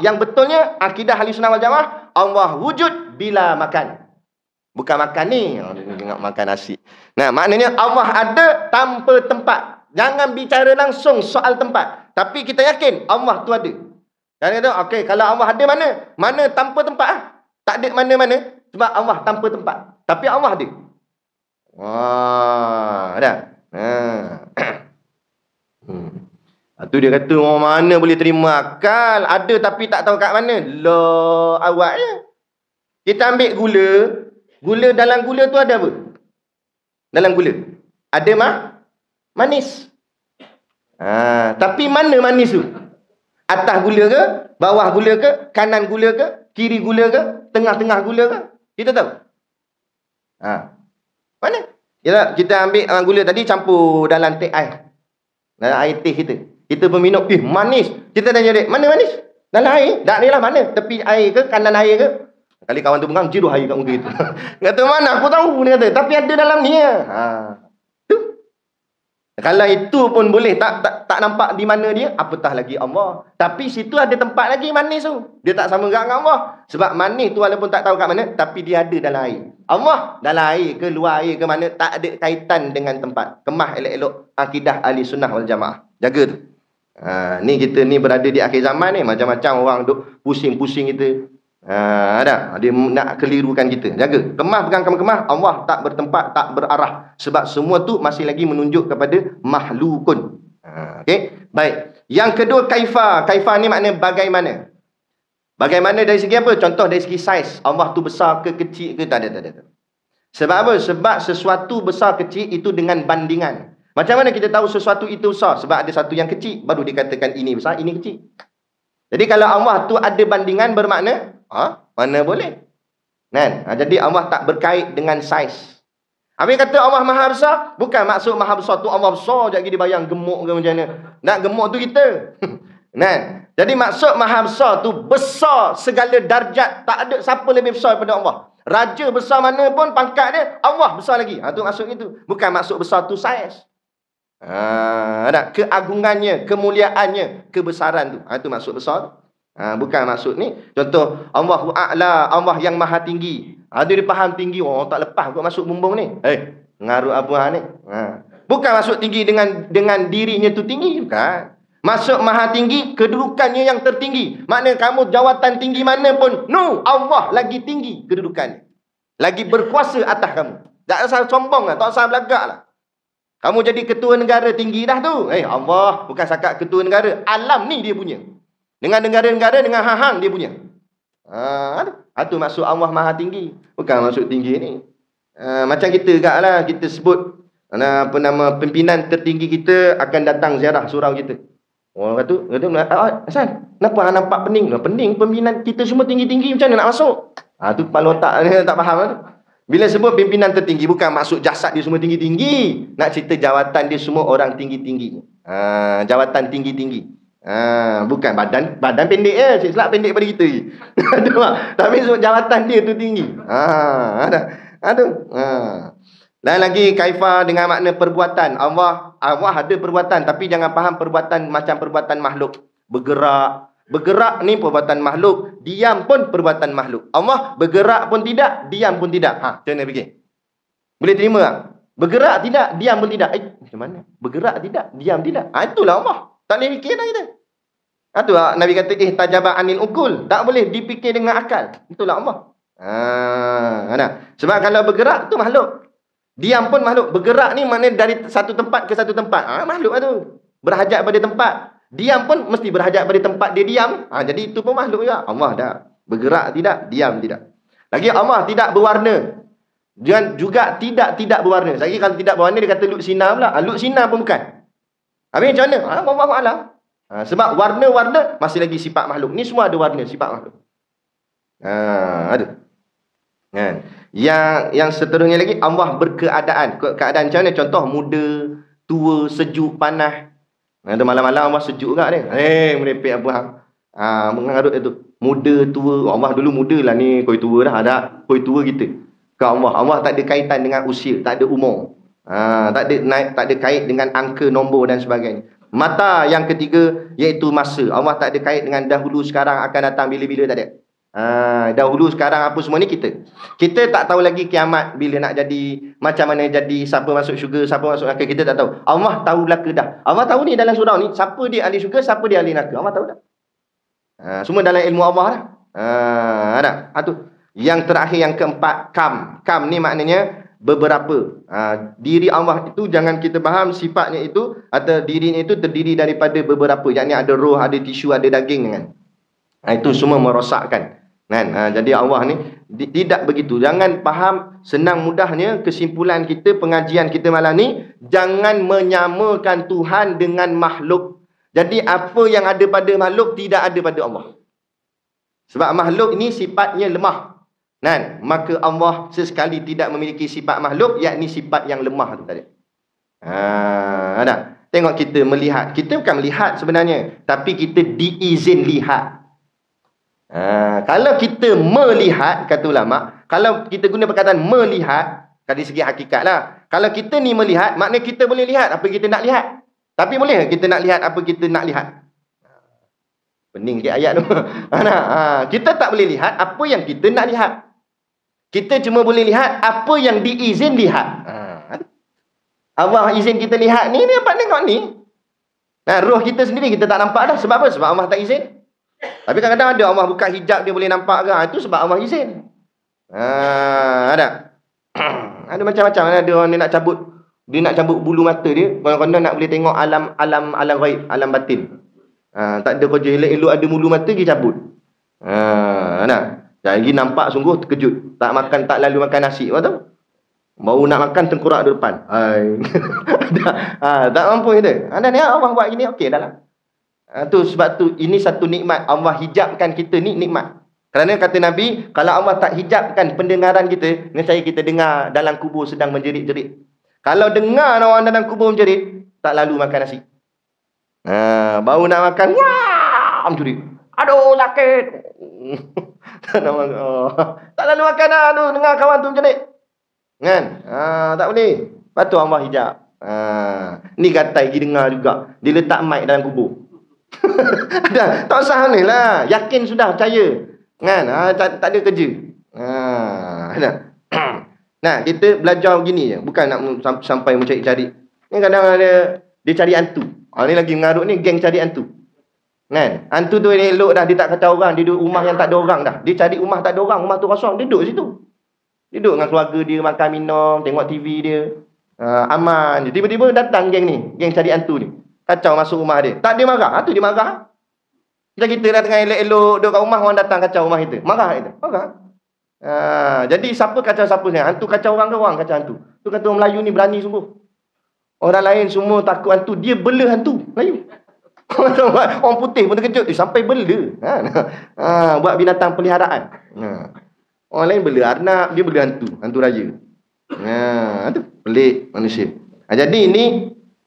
Yang betulnya akidah Ahlussunnah wal Jamaah, Allah wujud bila makan. Bukan makan ni, tengok makan nasi. Maknanya Allah ada tanpa tempat. Jangan bicara langsung soal tempat. Tapi kita yakin Allah tu ada. Kan kata, okey, kalau Allah ada mana? Mana tanpa tempat? Tak ada mana-mana. Sebab Allah tanpa tempat. Tapi Allah ada. Ada. Itu dia kata, mana boleh terima akal? Ada tapi tak tahu kat mana. Loh, awaknya. Kita ambil gula. Gula dalam gula tu ada apa? Dalam gula. Ada manis. Tapi mana manis tu? Atas gula ke? Bawah gula ke? Kanan gula ke? Kiri gula ke? Tengah-tengah gula ke? Kita tahu? Mana? Kita ambil gula tadi, campur dalam teh air. Dalam air teh kita. Kita berminum, manis. Kita tanya dia, mana manis? Dalam air? Tak ni lah, mana? Tepi air ke? Kanan air ke? Kali kawan tu pengang, jiruh air kat muka itu. Kata, mana? Aku tahu. Dia kata, tapi ada dalam ni. Tu. Kalau itu pun boleh tak nampak di mana dia, apatah lagi Allah. Tapi situ ada tempat lagi manis tu. Dia tak sama dengan Allah. Sebab manis tu walaupun tak tahu kat mana, tapi dia ada dalam air. Allah dalam air ke luar air ke mana, tak ada kaitan dengan tempat. Kemah elok-elok akidah ahli sunnah wal jamaah. Jaga tu. Ni kita ni berada di akhir zaman ni, macam-macam orang duk pusing-pusing kita. Dia nak kelirukan kita. Jaga. Kemah pegang kemah, Allah tak bertempat, tak berarah. Sebab semua tu masih lagi menunjuk kepada makhlukun. Okey. Baik. Yang kedua, kaifa. Kaifa ni maknanya bagaimana. Bagaimana dari segi apa? Contoh dari segi saiz. Allah tu besar ke kecil ke? Tak ada. Sebab apa? Sebab sesuatu besar kecil itu dengan bandingan. Macam mana kita tahu sesuatu itu besar? Sebab ada satu yang kecil, baru dikatakan ini besar, ini kecil. Jadi kalau Allah tu ada bandingan, bermakna mana boleh. Kan? Jadi Allah tak berkait dengan saiz. Habis kata Allah maha besar, bukan maksud maha besar tu Allah besar je lagi dibayang gemuk ke macam mana. Nak gemuk tu kita. Kan? Jadi maksud maha besar tu besar segala darjat, tak ada siapa lebih besar daripada Allah. Raja besar mana pun pangkat dia, Allah besar lagi. Tu maksud itu. Bukan maksud besar tu saiz. Keagungannya, kemuliaannya, kebesaran tu. Itu maksud besar. Bukan maksud ni. Contoh Allahu A'la, Allah yang maha tinggi. Dia faham tinggi, tak lepas kau masuk bumbung ni. Ngarut apa ni? Bukan maksud tinggi dengan dirinya tu tinggi, bukan. Maksud maha tinggi, kedudukannya yang tertinggi. Maknanya kamu jawatan tinggi mana pun, Allah lagi tinggi kedudukannya. Lagi berkuasa atas kamu. Tak usah sombong lah, tak usah belagak lah. Kamu jadi ketua negara tinggi dah tu. Allah bukan sakat ketua negara, alam ni dia punya. Dengan negara-negara, dengan hang-hang dia punya. Itu maksud Allah maha tinggi. Bukan maksud tinggi ni. Macam kita kat lah, kita sebut nama pimpinan tertinggi kita akan datang ziarah surau kita. Orang kata, Hasan, kenapa hang nampak pening? Pening pimpinan kita semua tinggi-tinggi, macam mana nak masuk? Tu kepala otak dia tak faham tu. Bila sebut pimpinan tertinggi, bukan maksud jasad dia semua tinggi-tinggi. Nak cerita jawatan dia semua orang tinggi-tinggi. Jawatan tinggi-tinggi. Bukan badan pendek je, silap pendek pada kita. Tapi jawatan dia tu tinggi. Dan lagi kaifa dengan makna perbuatan. Allah ada perbuatan, tapi jangan faham perbuatan macam perbuatan makhluk. Bergerak ni perbuatan makhluk, diam pun perbuatan makhluk. Allah bergerak pun tidak, diam pun tidak. Macam mana fikir? Boleh terima tak? Bergerak tidak, diam pun tidak. Macam mana? Bergerak tidak, diam tidak. Itulah Allah. Tak boleh fikir dah kita. Itu Nabi kata, ihtajaba anil ukul. Tak boleh dipikir dengan akal. Itulah Allah. Sebab kalau bergerak tu makhluk. Diam pun makhluk. Bergerak ni maknanya dari satu tempat ke satu tempat. Makhluk lah tu. Berhajat pada tempat. Diam pun mesti berhajat pada tempat dia diam. Jadi itu pun makhluk juga. Allah dah. Bergerak tidak, diam tidak. Lagi Allah tidak berwarna. Jangan juga tidak berwarna. Lagi kalau tidak berwarna dia kata lut sinar pula. Lut sinar pun bukan. Habis macam mana? Allah Alam. Sebab warna-warna masih lagi sifat makhluk. Ni semua ada warna sifat makhluk. Ada. Yang seterusnya lagi, Allah berkeadaan. Keadaan macam mana? Contoh muda, tua, sejuk, panas. Ada malam-malam Allah sejuk juga dia. Merepek apa hang. Mengarut itu. Muda, tua. Allah dulu muda lah ni. Koi tua dah. Ada koi tua kita. Ke Allah tak ada kaitan dengan usia, tak ada umur. Tak ada kait dengan angka, nombor dan sebagainya. Mata yang ketiga iaitu masa. Allah tak ada kait dengan dahulu, sekarang, akan datang, bila-bila, tak ada. Dahulu, sekarang, apa semua ni kita tak tahu lagi kiamat bila nak jadi, macam mana jadi, siapa masuk syurga, siapa masuk neraka, kita tak tahu. Allah tahu belaka dah. Allah tahu ni dalam surau ni siapa dia ahli syurga, siapa dia ahli neraka. Allah tahu dah. Semua dalam ilmu Allah dah. Yang terakhir, yang keempat, kam ni maknanya beberapa. Diri Allah itu jangan kita faham sifatnya itu atau dirinya itu terdiri daripada beberapa, yakni ada roh, ada tisu, ada daging kan. Itu semua merosakkan. Kan? Jadi Allah ni tidak begitu. Jangan faham senang mudahnya kesimpulan kita, pengajian kita malam ni, jangan menyamakan Tuhan dengan makhluk. Jadi apa yang ada pada makhluk tidak ada pada Allah. Sebab makhluk ni sifatnya lemah. Kan? Maka Allah sesekali tidak memiliki sifat makhluk, yakni sifat yang lemah tu tadi. Ada. Tengok kita melihat. Kita bukan melihat sebenarnya, tapi kita diizin lihat. Kalau kita melihat, kata ulama, kalau kita guna perkataan melihat, dari segi hakikat lah. Kalau kita ni melihat, maknanya kita boleh lihat apa kita nak lihat. Tapi boleh kita nak lihat apa kita nak lihat? Pening ke ayat tu. Kita tak boleh lihat apa yang kita nak lihat. Kita cuma boleh lihat apa yang diizin lihat. Allah izin kita lihat ni, ni apa tengok ni. Roh kita sendiri kita tak nampak dah. Sebab apa? Sebab Allah tak izin. Tapi kadang-kadang ada Allah buka hijab dia boleh nampak ke? Itu sebab Allah izin. Ada. Ada macam-macam. Ada orang dia nak cabut bulu mata dia. Kadang-kadang nak boleh tengok alam ghaib, alam batin. Tak ada kerja elok-elok ada bulu mata pergi cabut. Jadi nampak sungguh terkejut. Tak makan, tak lalu makan nasi. Apa tahu? Baru nak makan tengkorak di depan. Tak mampu kita. Ni Allah buat gini, okey dah lah. Tu sebab tu ini satu nikmat. Allah hijabkan kita ni nikmat. Kerana kata Nabi, kalau Allah tak hijabkan pendengaran kita, nescaya kita dengar dalam kubur sedang menjerit-jerit. Kalau dengar orang dalam kubur menjerit, tak lalu makan nasi. Baru nak makan, wah, menjerit. Aduh, sakit. Tak lalu makan dah, aduh, dengar kawan tu menjerit. Kan? Tak boleh. Lepas tu Allah hijab. Ni gatai pergi dengar juga. Dia letak mic dalam kubur. Tak usah ni lah. Yakin sudah, percaya. Kan? Tak ada kerja. Nah, kita belajar begini je. Bukan nak sampai mencari-cari. Ni kadang ada dia cari hantu. Ni lagi mengarut ni, geng cari hantu. Kan? Hantu tu elok dah, dia tak kacau orang. Dia duduk rumah yang tak ada orang dah. Dia cari rumah tak ada orang, rumah tu kosong, dia duduk situ. Dia duduk dengan keluarga dia, makan minum, tengok TV dia. Aman je. Tiba-tiba datang geng ni, geng cari hantu ni. Kacau masuk rumah dia. Tak dia marah. Tu dia marah. Kita dah tengah elok-elok duduk kat rumah, orang datang kacau rumah kita. Marah kita. Marah. Jadi siapa kacau siapa ni? Hantu kacau orang ke orang kacau hantu? Tu kata orang Melayu ni berani sungguh. Orang lain semua takut hantu, dia bela hantu Melayu. Orang putih pun terkejut. Sampai bela. Buat binatang peliharaan. Orang lain bela arnab, dia bela hantu. Hantu raya. Tu pelik manusia. Jadi ini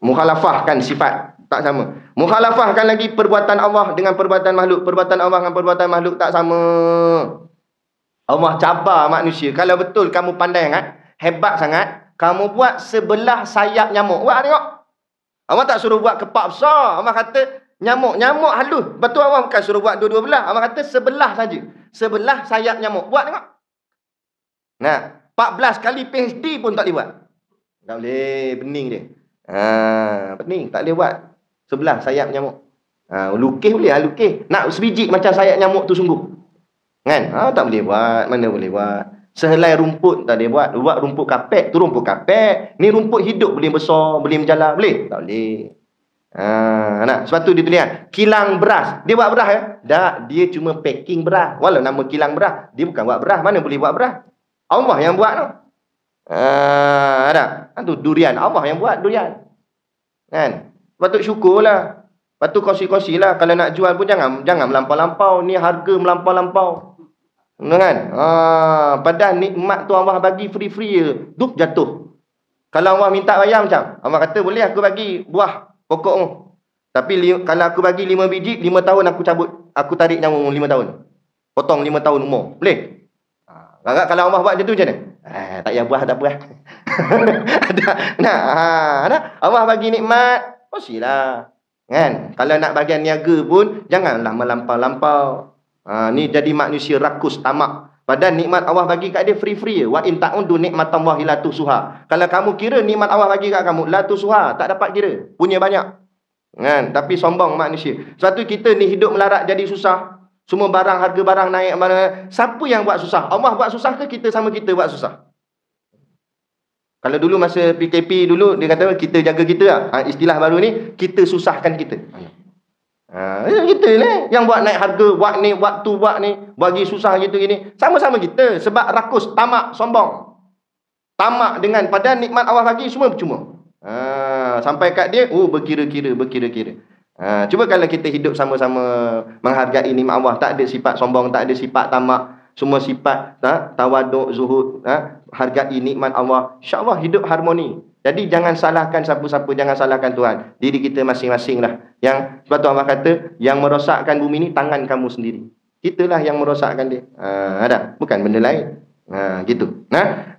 mukhalafahkan sifat. Tak sama. Mukhalafahkan lagi perbuatan Allah dengan perbuatan makhluk. Perbuatan Allah dengan perbuatan makhluk tak sama. Allah cabar manusia. Kalau betul kamu pandai sangat, hebat sangat, kamu buat sebelah sayap nyamuk. Buat tengok. Allah tak suruh buat kepak besar. Allah kata nyamuk halus. Betul Allah bukan suruh buat dua-dua belah. Allah kata sebelah saja. Sebelah sayap nyamuk. Buat tengok. 14 kali PhD pun tak boleh buat. Tak boleh. Pening dia. Pening. Tak boleh buat. Sebelah sayap nyamuk. Lukis boleh lah, lukis. Nak sebiji macam sayap nyamuk tu sungguh. Kan? Tak boleh buat. Mana boleh buat. Sehelai rumput tak boleh buat. Buat rumput kapet. Tu rumput kapet. Ni rumput hidup boleh besar. Boleh menjalar. Boleh? Tak boleh. Sebab tu dia tulis kilang beras. Dia buat beras ya? Tak. Dia cuma packing beras. Walau nama kilang beras, dia bukan buat beras. Mana boleh buat beras? Allah yang buat tu. Tu durian. Allah yang buat durian. Kan? Patut syukurlah. Patut kongsi-kongsi lah. Kalau nak jual pun jangan melampau-lampau. Ni harga melampau-lampau. Kan? Padahal nikmat tu Allah bagi free-free je. Dup jatuh. Kalau Allah minta bayar macam, Allah kata boleh aku bagi buah pokok tu. Tapi kalau aku bagi 5 biji, 5 tahun aku cabut. Aku tarik nyawa 5 tahun. Potong 5 tahun umur. Boleh? Kalau Allah buat macam tu macam mana? Tak payah buah, tak apa. Allah bagi nikmat, kongsilah. Kan? Kalau nak bagian niaga pun, janganlah melampau-lampau. Ni jadi manusia rakus, tamak. Padahal nikmat Allah bagi kat dia free-free. Wa in ta'udu nikmatallahi la tusuha. Kalau kamu kira nikmat Allah bagi kat kamu, la tusuha, tak dapat kira. Punya banyak. Kan? Tapi sombong manusia. Sebab tu kita ni hidup melarat jadi susah. Semua barang, harga barang naik mana. Siapa yang buat susah? Allah buat susah ke kita sama kita buat susah? Kalau dulu masa PKP dulu, dia kata kita jaga kita lah. Istilah baru ni, kita susahkan kita. Kita ni yang buat naik harga, buat ni, buat tu, buat ni, bagi susah gitu gini. Sama-sama kita sebab rakus, tamak, sombong. Tamak dengan pada nikmat Allah bagi semua percuma. Sampai kat dia, berkira-kira. Cuba kalau kita hidup sama-sama menghargai nikmat Allah, tak ada sifat sombong, tak ada sifat tamak, semua sifat tawaduk, zuhud, hargai nikmat Allah, insya-Allah hidup harmoni. Jadi jangan salahkan siapa-siapa, jangan salahkan Tuhan. Diri kita masing-masing lah. Yang sebab tu Allah kata, yang merosakkan bumi ni tangan kamu sendiri. Kitalah yang merosakkan dia. Ada, bukan benda lain. Gitu.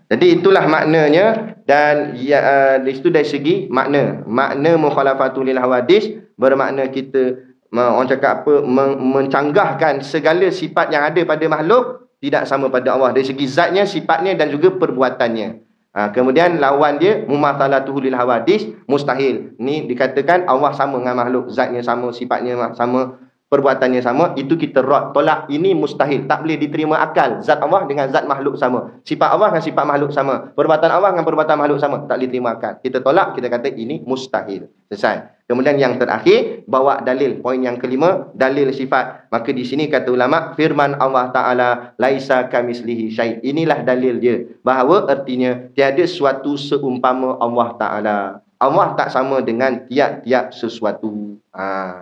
Jadi itulah maknanya. Dan di situ dari segi makna mukhalafatul lil hawadis bermakna kita orang cakap apa, mencanggahkan segala sifat yang ada pada makhluk tidak sama pada Allah dari segi zatnya, sifatnya dan juga perbuatannya. Kemudian lawan dia mumathalatuhu lil hawadis, mustahil. Ni dikatakan Allah sama dengan makhluk, zatnya sama, sifatnya sama, perbuatannya sama, itu kita tolak. Ini mustahil, tak boleh diterima akal. Zat Allah dengan zat makhluk sama, sifat Allah dengan sifat makhluk sama, perbuatan Allah dengan perbuatan makhluk sama, tak boleh terima akal. Kita tolak, kita kata ini mustahil. Selesai. Kemudian yang terakhir, bawa dalil. Poin yang kelima, dalil sifat. Maka di sini kata ulama, firman Allah Ta'ala, laisa kamislihi syai'. Inilah dalil dia, bahawa artinya tiada sesuatu seumpama Allah Ta'ala. Allah tak sama dengan tiap-tiap sesuatu.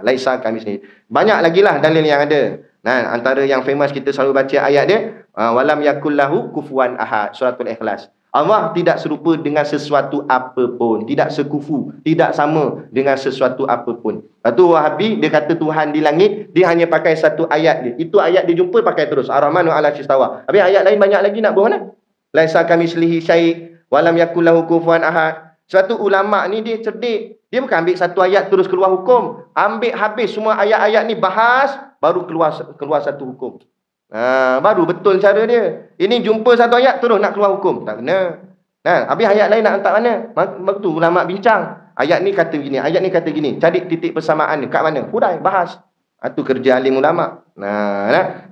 Laisa kamislihi. Banyak lagi lah dalil yang ada. Antara yang famous kita selalu baca ayat dia, walam yakullahu kufuwan ahad, suratul Ikhlas. Allah tidak serupa dengan sesuatu apapun, tidak sekufu, tidak sama dengan sesuatu apapun. Lepas tu Wahabi dia kata Tuhan di langit, dia hanya pakai satu ayat dia. Itu ayat dia jumpa pakai terus, Ar-Rahmanu 'ala istawa. Habis ayat lain banyak lagi nak buat mana? Laisa kamitslihi syai' walam yakullahu kufuwan ahad. Suatu ulama ni dia cerdik. Dia bukan ambil satu ayat terus keluar hukum. Ambil habis semua ayat-ayat ni, bahas, baru keluar satu hukum. Baru betul cara dia. Ini jumpa satu ayat terus nak keluar hukum, tak kena. Habis ayat lain nak hantar mana? Waktu tu ulama bincang, ayat ni kata gini, ayat ni kata gini, cari titik persamaan dia kat mana, hudai bahas. Itu kerja alim ulama.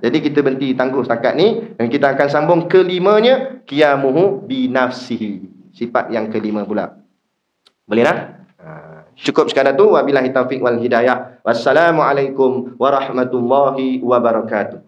Jadi kita berhenti tangguh setakat ni, dan kita akan sambung kelimanya, qiyamuhu binafsihi. Sifat yang kelima pula. Boleh tak? Cukup sekadar tu. Wabillahi taufiq wal hidayah. Wassalamualaikum warahmatullahi wabarakatuh.